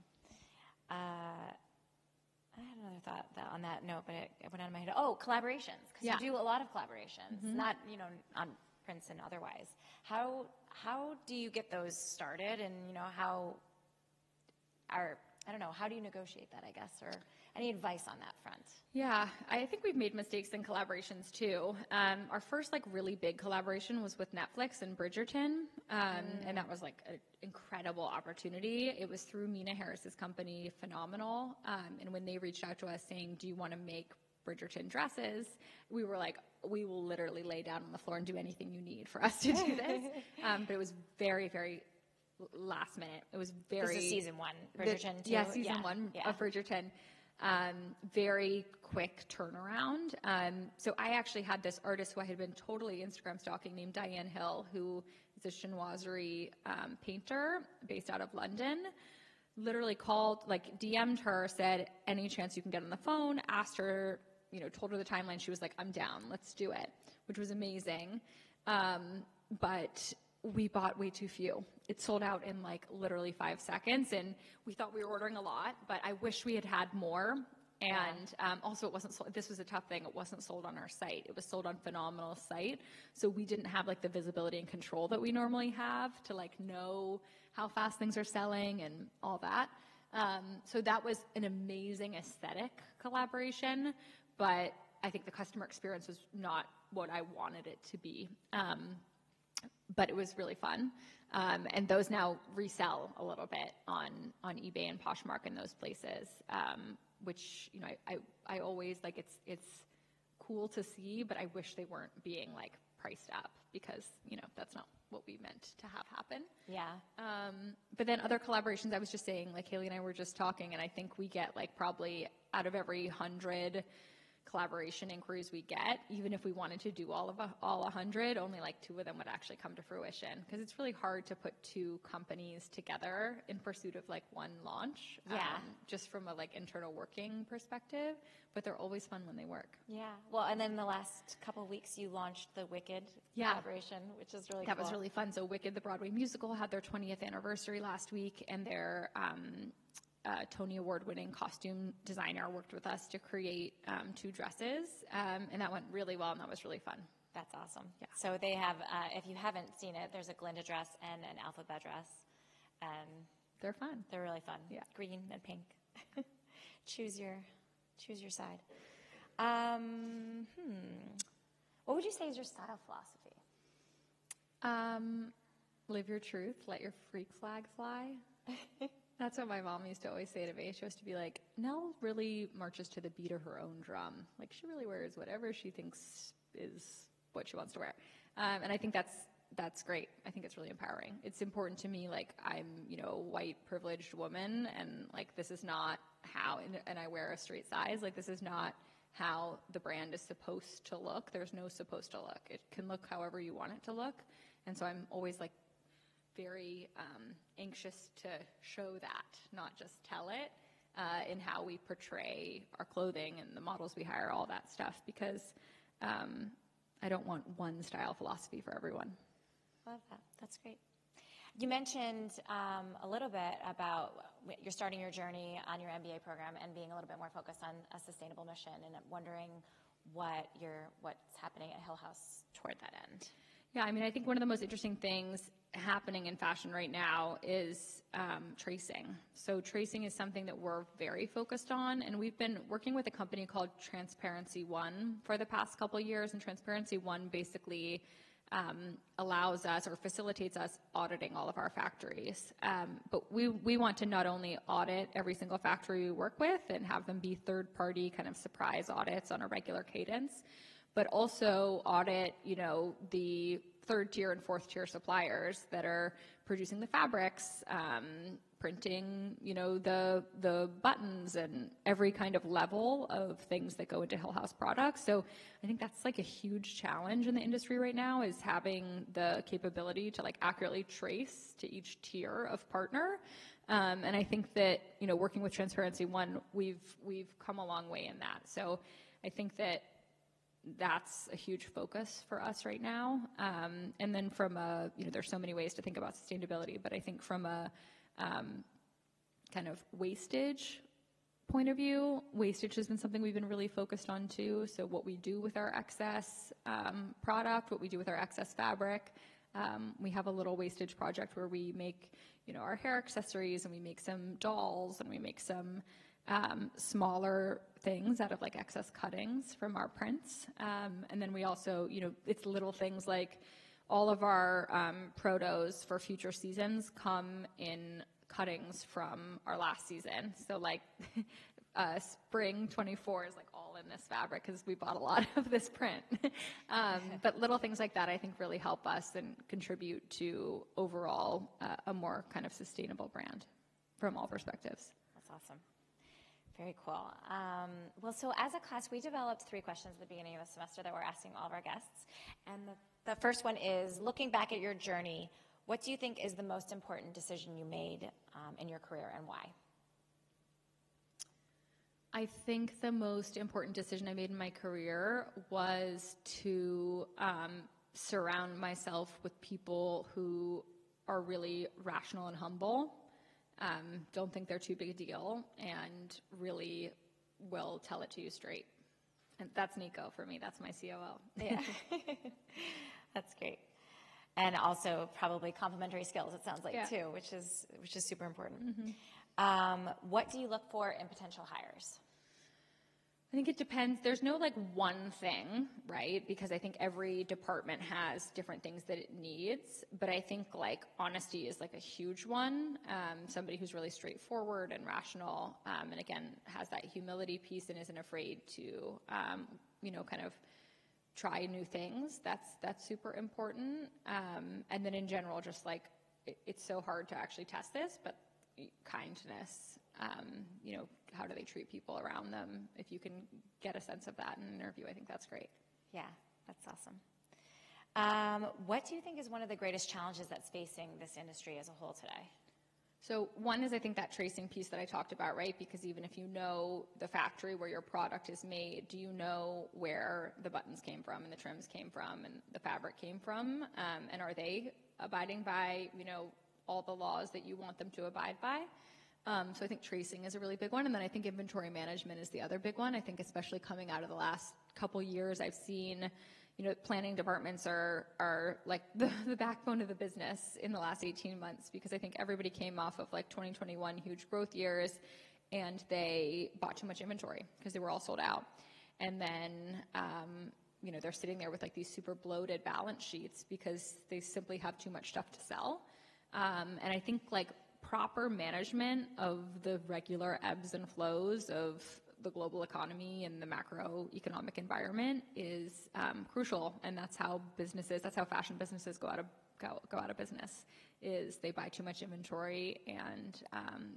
A: I had another thought on that note, but it went out of my head. Oh, collaborations, because you do a lot of collaborations, not on prints and otherwise. How do you get those started, and how do you negotiate that, I guess, or any advice on that front?
B: Yeah, I think we've made mistakes in collaborations too. Our first really big collaboration was with Netflix and Bridgerton, and that was an incredible opportunity. It was through Mina Harris's company, Phenomenal, and when they reached out to us saying, "Do you want to make Bridgerton dresses?" We were like, "We will literally lay down on the floor and do anything you need for us to do this." But it was very, very last minute. It was very...
A: This is season 1, Bridgerton, too?
B: Yeah, season 1 of Bridgerton. Very quick turnaround. So I actually had this artist who I had been totally Instagram stalking named Diane Hill, who is a chinoiserie painter based out of London. Literally called, DM'd her, said, "Any chance you can get on the phone?" Asked her, told her the timeline. She was like, "I'm down. Let's do it," which was amazing. But we bought way too few. It sold out in literally 5 seconds, and we thought we were ordering a lot, but I wish we had had more. And also, it wasn't sold. This was a tough thing. It wasn't sold on our site. It was sold on Phenomenal's site, so we didn't have the visibility and control that we normally have to know how fast things are selling and all that. So that was an amazing aesthetic collaboration, but I think the customer experience was not what I wanted it to be. But it was really fun. And those now resell a little bit on eBay and Poshmark and those places, which, I always it's cool to see, but I wish they weren't being priced up because, that's not what we meant to have happen.
A: Yeah.
B: But then other collaborations, I was just saying, Haley and I were just talking, and I think we get probably out of every 100 collaboration inquiries we get, even if we wanted to do all 100, only 2 of them would actually come to fruition, because it's really hard to put 2 companies together in pursuit of one launch. Just from a internal working perspective, but they're always fun when they work.
A: Yeah. Well, and then the last couple of weeks you launched the Wicked collaboration, which is really
B: That was really fun. So Wicked, the Broadway musical, had their 20th anniversary last week, and their Tony Award-winning costume designer worked with us to create 2 dresses, and that went really well, and that was really fun.
A: That's awesome. Yeah. So they have, if you haven't seen it, there's a Glinda dress and an alphabet dress, and
B: they're fun.
A: They're really fun.
B: Yeah,
A: green and pink. Choose your side. What would you say is your style philosophy?
B: Live your truth. Let your freak flag fly. That's what my mom used to always say to me. She used to be like, "Nell really marches to the beat of her own drum. She really wears whatever she thinks is what she wants to wear." And I think that's great. I think it's really empowering. It's important to me, I'm, a white privileged woman, and this is not how, and I wear a straight size. This is not how the brand is supposed to look. There's no supposed to look. It can look however you want it to look. And so I'm always very anxious to show that, not just tell it, in how we portray our clothing and the models we hire, all that stuff, because I don't want one style philosophy for everyone.
A: Love that. That's great. You mentioned a little bit about you're starting your journey on your MBA program and being a little bit more focused on a sustainable mission, and I'm wondering what's happening at Hill House toward that end.
B: Yeah, I think one of the most interesting things happening in fashion right now is tracing. So tracing is something that we're very focused on, and we've been working with a company called Transparency One for the past couple of years, and Transparency One basically allows us or facilitates us auditing all of our factories. But we want to not only audit every single factory we work with and have them be third-party kind of surprise audits on a regular cadence, but also audit, the third-tier and fourth-tier suppliers that are producing the fabrics, printing, the buttons and every kind of level of things that go into Hill House products. So I think that's like a huge challenge in the industry right now, is having the capability to like accurately trace to each tier of partner. And I think that, working with Transparency One, we've come a long way in that. So I think that that's a huge focus for us right now. And then from there's so many ways to think about sustainability, but I think from a kind of wastage point of view, wastage has been something we've been really focused on too. So what we do with our excess product, what we do with our excess fabric. We have a little wastage project where we make, our hair accessories, and we make some dolls, and we make some smaller things out of like excess cuttings from our prints. And then we also, it's little things like all of our protos for future seasons come in cuttings from our last season. So like spring 24 is like all in this fabric because we bought a lot of this print. But little things like that I think really help us and contribute to overall a more kind of sustainable brand from all perspectives.
A: That's awesome. Very cool. Well, so as a class, we developed 3 questions at the beginning of the semester that we're asking all of our guests. And the first one is, looking back at your journey, what do you think is the most important decision you made in your career, and why?
B: I think the most important decision I made in my career was to surround myself with people who are really rational and humble. Don't think they're too big a deal, and really will tell it to you straight. And that's Nico for me. That's my COO.
A: Yeah, that's great. And also probably complementary skills, it sounds like, too, which is super important. Mm-hmm. What do you look for in potential hires?
B: I think it depends. There's no like one thing, right? Because I think every department has different things that it needs. But I think like honesty is like a huge one. Somebody who's really straightforward and rational, and again, has that humility piece and isn't afraid to, kind of try new things. That's super important. And then in general, just like it's so hard to actually test this, but kindness, how do they treat people around them? If you can get a sense of that in an interview, I think that's great.
A: Yeah, that's awesome. What do you think is one of the greatest challenges that's facing this industry as a whole today?
B: So one is, I think, that tracing piece that I talked about, right? Because even if you know the factory where your product is made, do you know where the buttons came from and the trims came from and the fabric came from? And are they abiding by, all the laws that you want them to abide by? So I think tracing is a really big one. And then I think inventory management is the other big one. I think especially coming out of the last couple years, I've seen, planning departments are like the backbone of the business in the last 18 months, because I think everybody came off of like 2021 huge growth years, and they bought too much inventory because they were all sold out. And then, they're sitting there with like these super bloated balance sheets because they simply have too much stuff to sell. And I think like proper management of the regular ebbs and flows of the global economy and the macroeconomic environment is crucial. And that's how fashion businesses go out of business, is they buy too much inventory and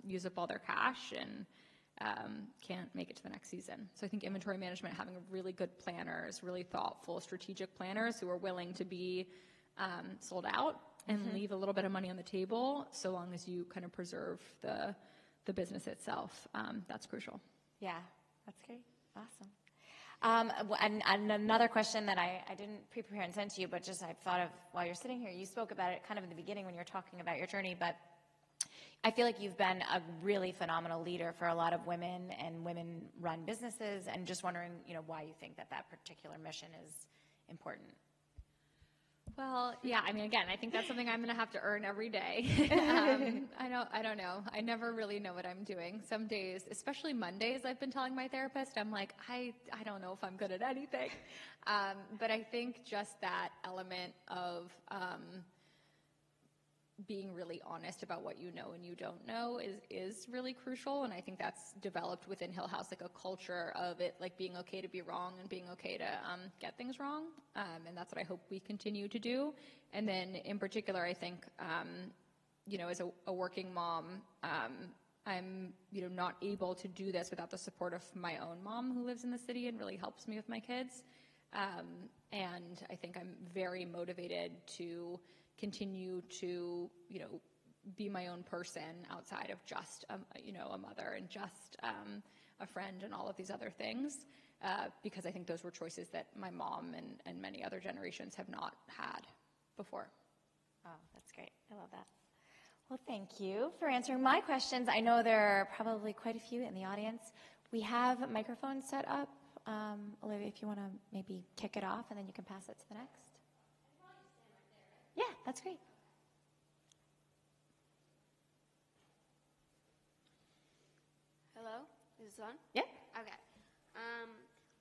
B: use up all their cash and can't make it to the next season. So I think inventory management, having really good planners, really thoughtful, strategic planners who are willing to be sold out and leave a little bit of money on the table, so long as you kind of preserve the business itself. That's crucial.
A: Yeah, that's great. Awesome. And another question that I didn't pre-prepare and send to you, but just I've thought of while you're sitting here. You spoke about it kind of in the beginning when you were talking about your journey, but I feel like you've been a really phenomenal leader for a lot of women and women-run businesses, and just wondering, why you think that particular mission is important.
B: Well, yeah, I mean, again, I think that's something I'm going to have to earn every day. I don't know. I never really know what I'm doing. Some days, especially Mondays, I've been telling my therapist, I'm like, I don't know if I'm good at anything. But I think just that element of being really honest about what you know and you don't know is really crucial. And I think that's developed within Hill House, like a culture of it, like being okay to be wrong and being okay to get things wrong. And that's what I hope we continue to do. And then in particular, I think as a working mom, I'm, not able to do this without the support of my own mom who lives in the city and really helps me with my kids. And I think I'm very motivated to continue to, be my own person outside of just, a mother and just a friend and all of these other things, because I think those were choices that my mom and many other generations have not had before.
A: Oh, that's great. I love that. Well, thank you for answering my questions. I know there are probably quite a few in the audience. We have microphones set up. Olivia, if you want to maybe kick it off, and then you can pass it to the next. Yeah, that's great.
C: Hello? Is this on?
A: Yeah.
C: Okay.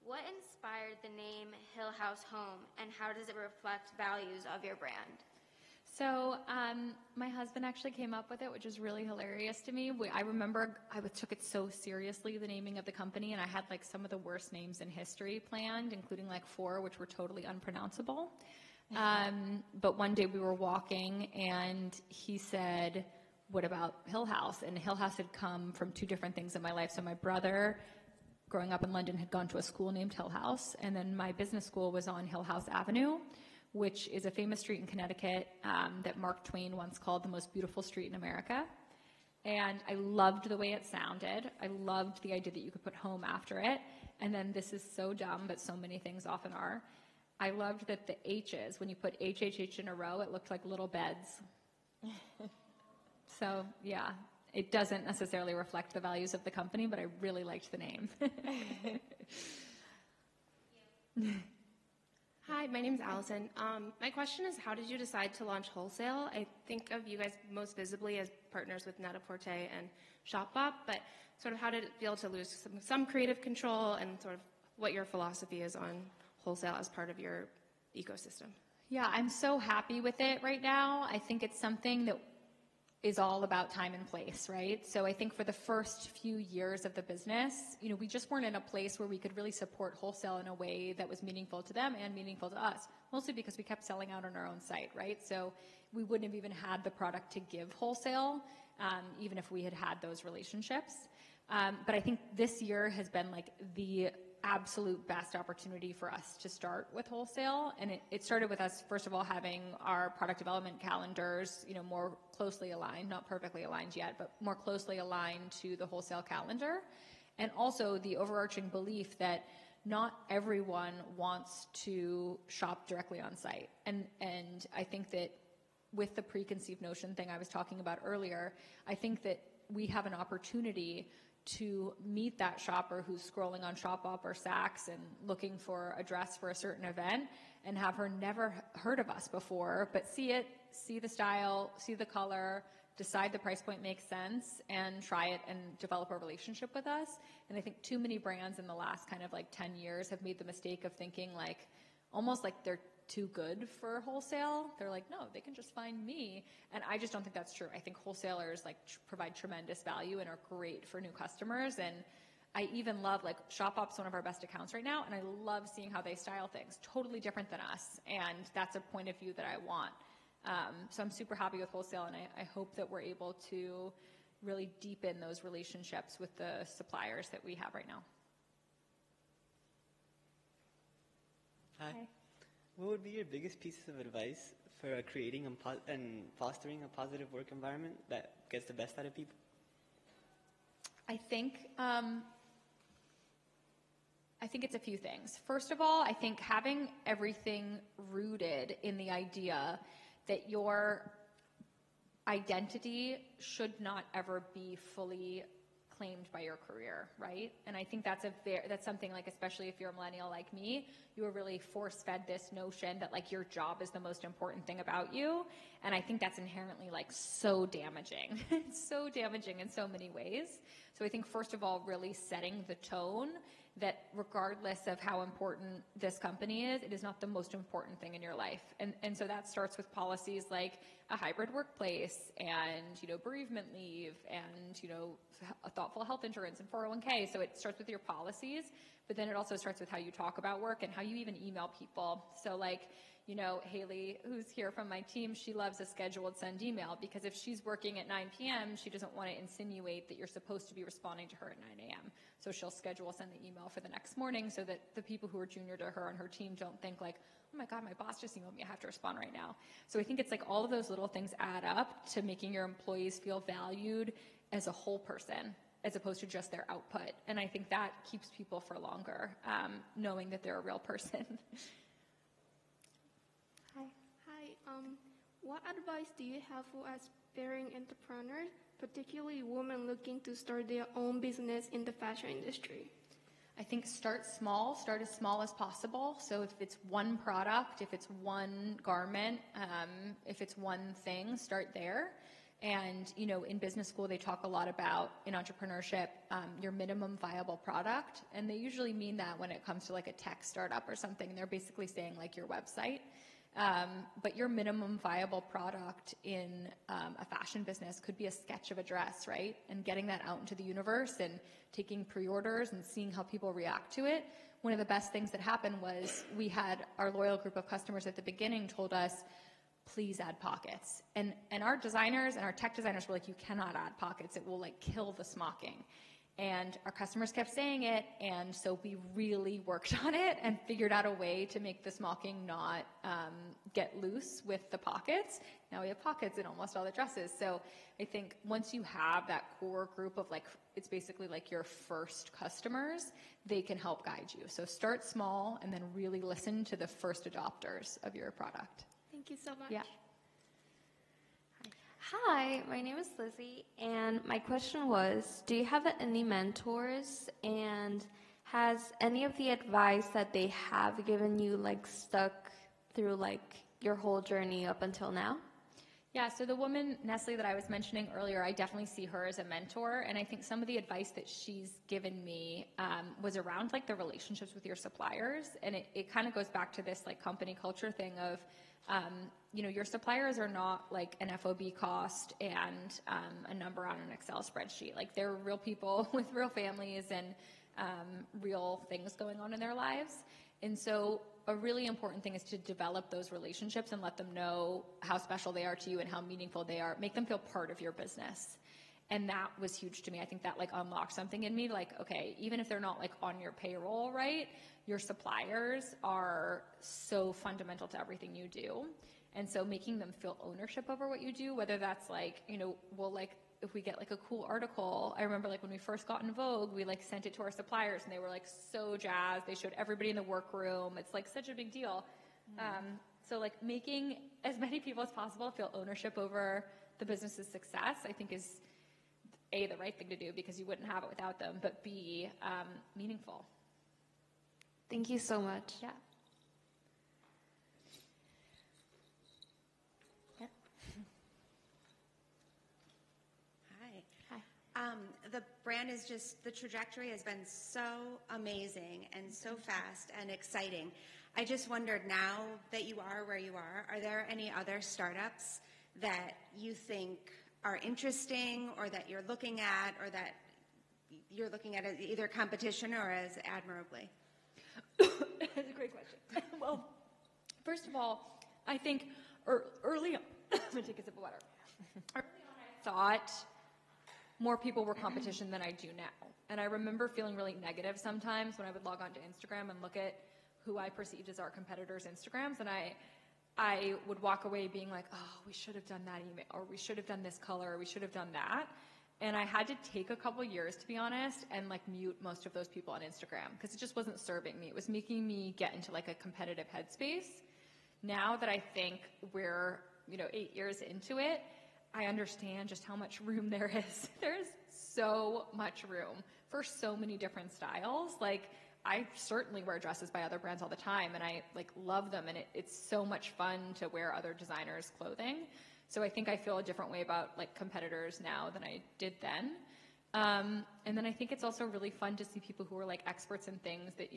C: What inspired the name Hill House Home, and how does it reflect values of your brand?
B: So my husband actually came up with it, which is really hilarious to me. I remember I took it so seriously, the naming of the company, and I had like some of the worst names in history planned, including like 4, which were totally unpronounceable. But one day we were walking, and he said, "What about Hill House?" And Hill House had come from 2 different things in my life. So my brother, growing up in London, had gone to a school named Hill House, and then my business school was on Hill House Avenue, which is a famous street in Connecticut that Mark Twain once called the most beautiful street in America. And I loved the way it sounded. I loved the idea that you could put home after it. And then, this is so dumb, but so many things often are, I loved that the H's, when you put HHH in a row, it looked like little beds. So, yeah, it doesn't necessarily reflect the values of the company, but I really liked the name.
D: Hi, my name's Allison. My question is, how did you decide to launch wholesale? I think of you guys most visibly as partners with Net-a-Porter and Shopbop, but sort of how did it feel to lose some creative control, and sort of what your philosophy is on wholesale as part of your ecosystem?
B: Yeah, I'm so happy with it right now. I think it's something that is all about time and place, right? So I think for the first few years of the business, we just weren't in a place where we could really support wholesale in a way that was meaningful to them and meaningful to us, mostly because we kept selling out on our own site, right? So we wouldn't have even had the product to give wholesale, even if we had had those relationships. But I think this year has been like the absolute best opportunity for us to start with wholesale. And it started with us, first of all, having our product development calendars, more closely aligned, not perfectly aligned yet, but more closely aligned to the wholesale calendar. And also the overarching belief that not everyone wants to shop directly on site. And I think that with the preconceived notion thing I was talking about earlier, I think that we have an opportunity to meet that shopper who's scrolling on Shopbop or Saks and looking for a dress for a certain event, and have her never heard of us before, but see it, see the style, see the color, decide the price point makes sense, and try it and develop a relationship with us. And I think too many brands in the last kind of like 10 years have made the mistake of thinking like, almost like they're too good for wholesale. They're like, no, they can just find me. And I just don't think that's true. I think wholesalers like provide tremendous value and are great for new customers. And I even love, like, Shopbop's one of our best accounts right now, and I love seeing how they style things. Totally different than us, and that's a point of view that I want. So I'm super happy with wholesale, and I hope that we're able to really deepen those relationships with the suppliers that we have right now.
E: Hi. What would be your biggest pieces of advice for creating and fostering a positive work environment that gets the best out of people?
B: I think it's a few things. First of all, I think having everything rooted in the idea that your identity should not ever be fully claimed by your career, right? And I think that's something, like, especially if you're a millennial like me, you were really force-fed this notion that like your job is the most important thing about you. And I think that's inherently like so damaging. It's so damaging in so many ways. So I think first of all, really setting the tone that regardless of how important this company is, it is not the most important thing in your life. And so that starts with policies like a hybrid workplace and, bereavement leave and, a thoughtful health insurance and 401k. So it starts with your policies, but then it also starts with how you talk about work and how you even email people. So like, Haley, who's here from my team, she loves a scheduled send email because if she's working at 9 p.m., she doesn't want to insinuate that you're supposed to be responding to her at 9 a.m. So she'll send the email for the next morning so that the people who are junior to her and her team don't think like, oh my God, my boss just emailed me, I have to respond right now. So I think it's like all of those little things add up to making your employees feel valued as a whole person, as opposed to just their output. And I think that keeps people for longer, knowing that they're a real person.
F: Hi. What advice do you have for aspiring entrepreneurs, particularly women looking to start their own business in the fashion industry?
B: I think start as small as possible. So if it's one product, if it's one garment, if it's one thing, start there. And, in business school, they talk a lot about, in entrepreneurship, your minimum viable product. And they usually mean that when it comes to like a tech startup or something. They're basically saying like your website. But your minimum viable product in a fashion business could be a sketch of a dress, right? And getting that out into the universe and taking pre-orders and seeing how people react to it. One of the best things that happened was we had our loyal group of customers at the beginning told us, please add pockets. And our designers and our tech designers were like, you cannot add pockets. It will like kill the smocking. And our customers kept saying it, and so we really worked on it and figured out a way to make the smocking not get loose with the pockets. Now we have pockets in almost all the dresses. So I think once you have that core group of like, it's basically like your first customers, they can help guide you. So start small and then really listen to the first adopters of your product.
F: Thank you so much.
B: Yeah.
C: Hi, my name is Lizzie, and my question was, do you have any mentors, and has any of the advice that they have given you like stuck through like your whole journey up until now?
B: Yeah, so the woman, Nestle, that I was mentioning earlier, I definitely see her as a mentor, and I think some of the advice that she's given me was around like the relationships with your suppliers, and it kind of goes back to this like company culture thing of, your suppliers are not like an FOB cost and a number on an Excel spreadsheet. Like they're real people with real families and real things going on in their lives. And so a really important thing is to develop those relationships and let them know how special they are to you and how meaningful they are. Make them feel part of your business. And that was huge to me. I think that like unlocked something in me. Like, okay, even if they're not like on your payroll, right? Your suppliers are so fundamental to everything you do. And so making them feel ownership over what you do, whether that's like, if we get like a cool article, I remember like when we first got in Vogue, we like sent it to our suppliers and they were like so jazzed. They showed everybody in the workroom. It's like such a big deal. So like making as many people as possible feel ownership over the business's success, I think is A, the right thing to do because you wouldn't have it without them, but B, meaningful.
C: Thank you so much.
B: Yeah.
G: The brand is just, the trajectory has been so amazing and so fast and exciting. I just wondered, now that you are where you are there any other startups that you think are interesting or that you're looking at or that you're looking at as either competition or as admirably?
B: That's a great question. Well, first of all, I think early on, I'm going to take a sip of water. Early on, I thought more people were competition than I do now. And I remember feeling really negative sometimes when I would log on to Instagram and look at who I perceived as our competitors' Instagrams. And I would walk away being like, oh, we should have done that email, or we should have done this color, or we should have done that. And I had to take a couple years, to be honest, and like mute most of those people on Instagram because it just wasn't serving me. It was making me get into like a competitive headspace. Now that I think we're, 8 years into it, I understand just how much room there is. There's so much room for so many different styles. Like I certainly wear dresses by other brands all the time and I like love them, and it's so much fun to wear other designers' clothing. So I think I feel a different way about like competitors now than I did then. And then I think it's also really fun to see people who are like experts in things that,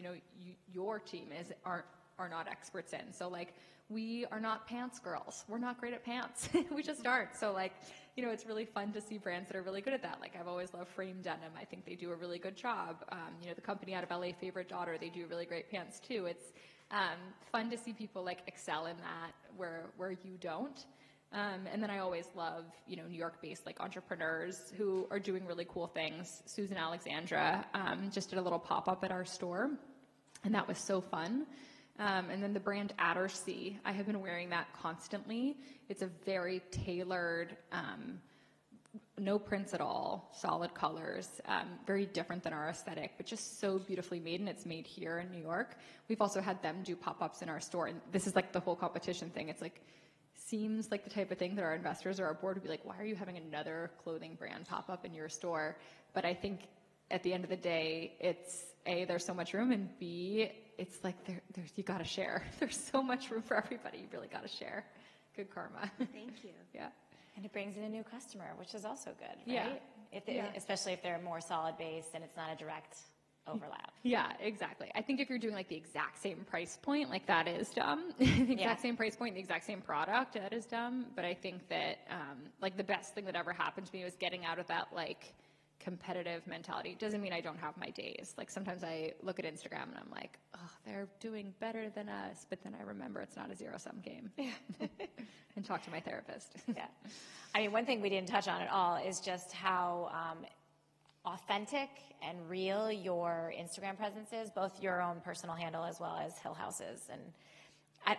B: your team are not experts in. So like, we are not pants girls. We're not great at pants. We just aren't. So like, it's really fun to see brands that are really good at that. Like I've always loved Frame Denim. I think they do a really good job. The company out of LA, Favorite Daughter, they do really great pants too. It's fun to see people like excel in that where you don't. And then I always love, New York-based like entrepreneurs who are doing really cool things. Susan Alexandra just did a little pop-up at our store, and that was so fun. And then the brand Attersea, I have been wearing that constantly. It's a very tailored, no prints at all, solid colors, very different than our aesthetic, but just so beautifully made, and it's made here in New York. We've also had them do pop-ups in our store, and this is like the whole competition thing. It's like, seems like the type of thing that our investors or our board would be like, why are you having another clothing brand pop up in your store? But I think at the end of the day, it's A, there's so much room, and B, it's like there's you got to share. There's so much room for everybody. You really got to share. Good karma.
G: Thank you.
B: Yeah.
A: And it brings in a new customer, which is also good,
B: Yeah.
A: right? Especially if they're more solid based and it's not a direct overlap.
B: Yeah, exactly. I think if you're doing like the exact same price point, like that is dumb. The exact same price point, the exact same product, that is dumb. But I think that like the best thing that ever happened to me was getting out of that like competitive mentality. It doesn't mean I don't have my days. Like sometimes I look at Instagram and I'm like, oh, they're doing better than us. But then I remember it's not a zero-sum game. And talk to my therapist.
A: Yeah. I mean, one thing we didn't touch on at all is just how authentic and real your Instagram presence is, both your own personal handle as well as Hill House's. And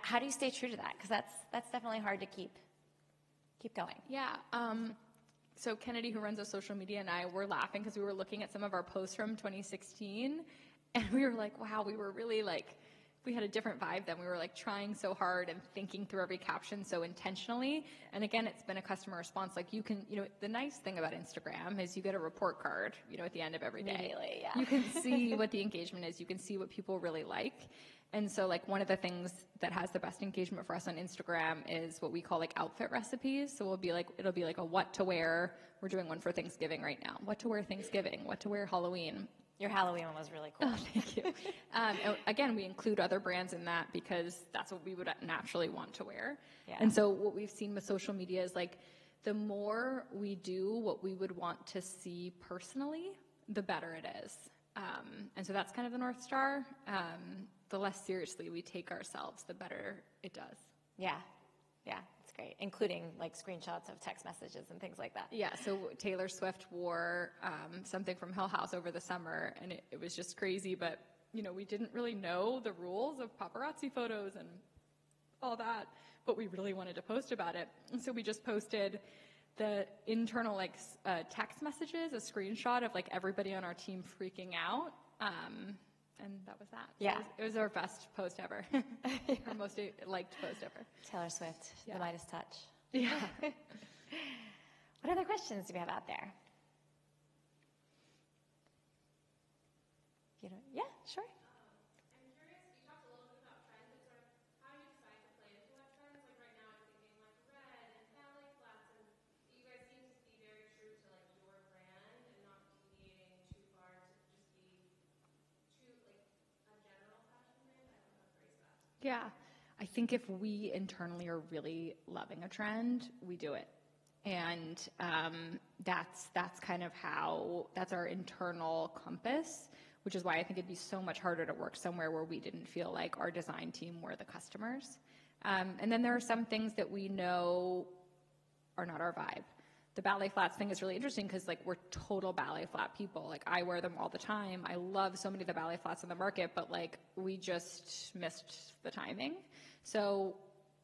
A: how do you stay true to that? Because that's definitely hard to keep going.
B: Yeah. So Kennedy, who runs our social media, and I were laughing because we were looking at some of our posts from 2016, and we were like, wow, we were really like, we had a different vibe then. We were like trying so hard and thinking through every caption so intentionally. And again, it's been a customer response. Like you can, the nice thing about Instagram is you get a report card, at the end of every day.
A: Immediately, yeah.
B: You can see what the engagement is. You can see what people really like. And so like one of the things that has the best engagement for us on Instagram is what we call like outfit recipes. So it'll be like a what to wear. We're doing one for Thanksgiving right now. What to wear Thanksgiving, what to wear Halloween.
A: Your Halloween one was really cool.
B: Oh, thank you. And again, we include other brands in that because that's what we would naturally want to wear.
A: Yeah.
B: And so what we've seen with social media is like the more we do what we would want to see personally, the better it is. And so that's kind of the North Star. The less seriously we take ourselves, the better it does.
A: Yeah. Yeah, it's great, including like screenshots of text messages and things like that.
B: Yeah, so Taylor Swift wore something from Hill House over the summer, and it was just crazy, but, we didn't really know the rules of paparazzi photos and all that, but we really wanted to post about it. And so we just posted the internal like text messages, a screenshot of like everybody on our team freaking out. And that was that. So
A: Yeah.
B: It was our best post ever. Our most liked post ever.
A: Taylor Swift,
B: Yeah.
A: the Midas touch.
B: Yeah.
A: What other questions do we have out there? Yeah, sure.
D: I'm curious, you talked a little bit about trends, but sort of how do you decide to play into what trends? Like right now I'm thinking like red and ballet flats, and you guys seem to be very true to like your brand and not deviating too far to just be too like a general fashion brand. I don't know how to phrase that.
B: Yeah. I think if we internally are really loving a trend, we do it. And that's kind of that's our internal compass, which is why I think it'd be so much harder to work somewhere where we didn't feel like our design team were the customers. And then there are some things that we know are not our vibe. The ballet flats thing is really interesting because like we're total ballet flat people. Like I wear them all the time. I love so many of the ballet flats on the market, but like we just missed the timing. So,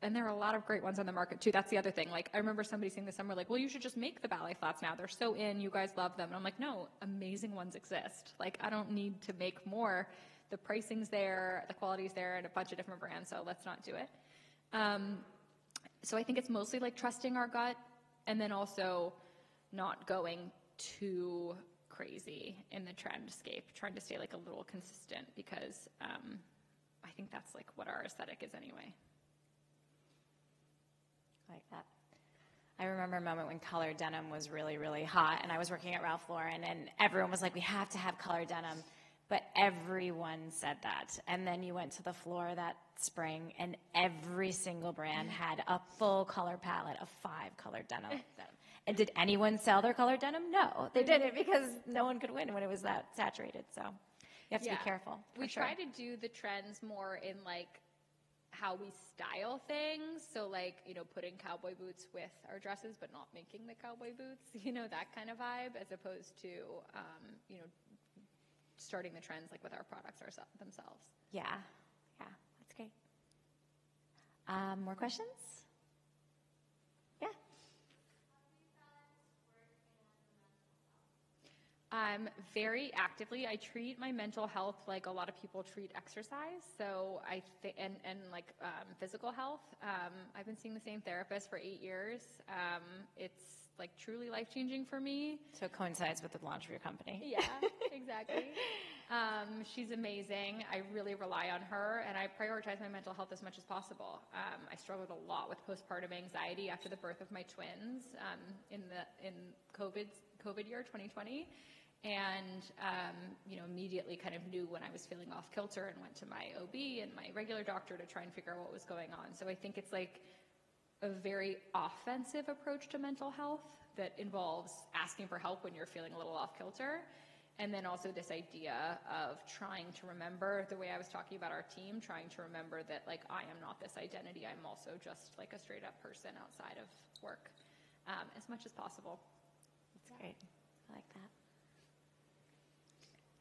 B: and there are a lot of great ones on the market too. That's the other thing. Like I remember somebody saying this summer, like, well, you should just make the ballet flats now. They're so in, you guys love them. And I'm like, no, amazing ones exist. Like I don't need to make more. The pricing's there, the quality's there, and a bunch of different brands. So let's not do it. So I think it's mostly like trusting our gut and then also not going too crazy in the trendscape, trying to stay like a little consistent because I think that's like what our aesthetic is anyway.
A: I like that. I remember a moment when colored denim was really, really hot, and I was working at Ralph Lauren, and everyone was like, we have to have colored denim. But everyone said that. And then you went to the floor that spring, and every single brand had a full color palette of 5 colored denim. And did anyone sell their colored denim? No, they didn't, because no one could win when it was that saturated. So you have to be careful.
B: We try to do the trends more in like how we style things. So like, putting cowboy boots with our dresses, but not making the cowboy boots, that kind of vibe, as opposed to, starting the trends like with our products themselves.
A: Yeah, that's great. More questions? Yeah.
B: Very actively, I treat my mental health like a lot of people treat exercise. So and physical health. I've been seeing the same therapist for 8 years. It's like truly life-changing for me.
A: So it coincides with the launch of your company.
B: Yeah, exactly. She's amazing. I really rely on her, and I prioritize my mental health as much as possible. I struggled a lot with postpartum anxiety after the birth of my twins in COVID year 2020, and immediately kind of knew when I was feeling off kilter and went to my OB and my regular doctor to try and figure out what was going on. So I think it's like a very offensive approach to mental health that involves asking for help when you're feeling a little off kilter. And then also this idea of trying to remember, the way I was talking about our team, trying to remember that like I am not this identity. I'm also just like a straight up person outside of work as much as possible.
A: That's great. I like that.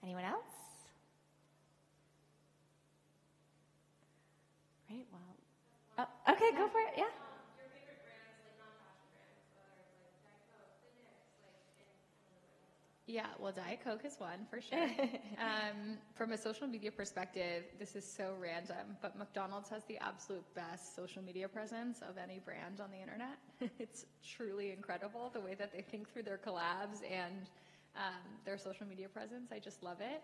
A: Anyone else? Great. Well, okay, go for it. Yeah.
B: Yeah, well, Diet Coke is one, for sure. From a social media perspective, this is so random, but McDonald's has the absolute best social media presence of any brand on the internet. It's truly incredible, the way that they think through their collabs and their social media presence. I just love it.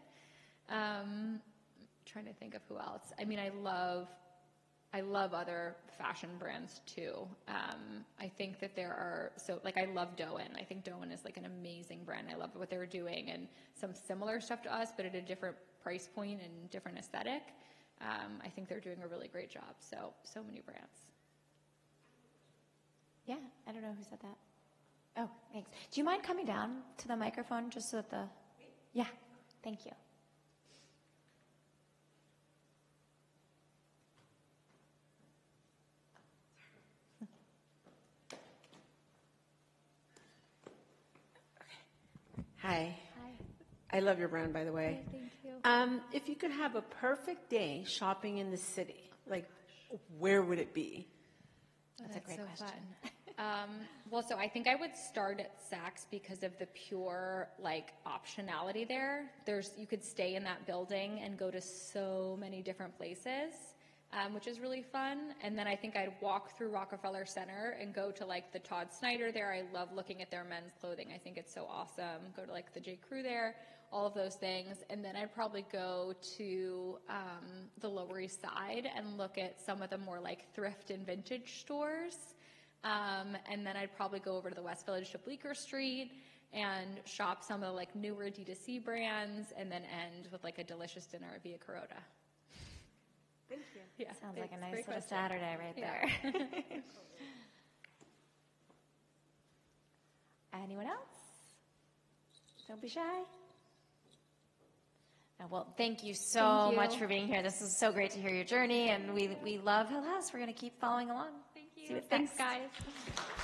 B: Trying to think of who else. I mean, I love other fashion brands too. I think that I love Doen. I think Doen is like an amazing brand. I love what they're doing, and some similar stuff to us, but at a different price point and different aesthetic. I think they're doing a really great job. So many brands.
A: Yeah, I don't know who said that. Oh, thanks. Do you mind coming down to the microphone just so that Yeah, thank you.
H: Hi. I love your brand, by the way.
B: Thank you.
H: If you could have a perfect day shopping in the city, like, where would it be?
A: That's a great question.
B: Well, so I think I would start at Saks because of the pure optionality there. You could stay in that building and go to so many different places, which is really fun. And then I think I'd walk through Rockefeller Center and go to the Todd Snyder there. I love looking at their men's clothing. I think it's so awesome. Go to the J. Crew there, all of those things. And then I'd probably go to the Lower East Side and look at some of the more thrift and vintage stores. And then I'd probably go over to the West Village to Bleecker Street and shop some of the newer D2C brands, and then end with a delicious dinner at Via Carota.
H: Thank you.
B: Yeah,
A: Sounds like a nice
B: Great
A: little
B: question.
A: Saturday right there. Anyone else? Don't be shy. Oh, well, thank you so much for being here. This is so great to hear your journey, and we love Hill House. We're going to keep following along.
B: Thank you.
A: See what's
B: Thanks,
A: next.
B: guys.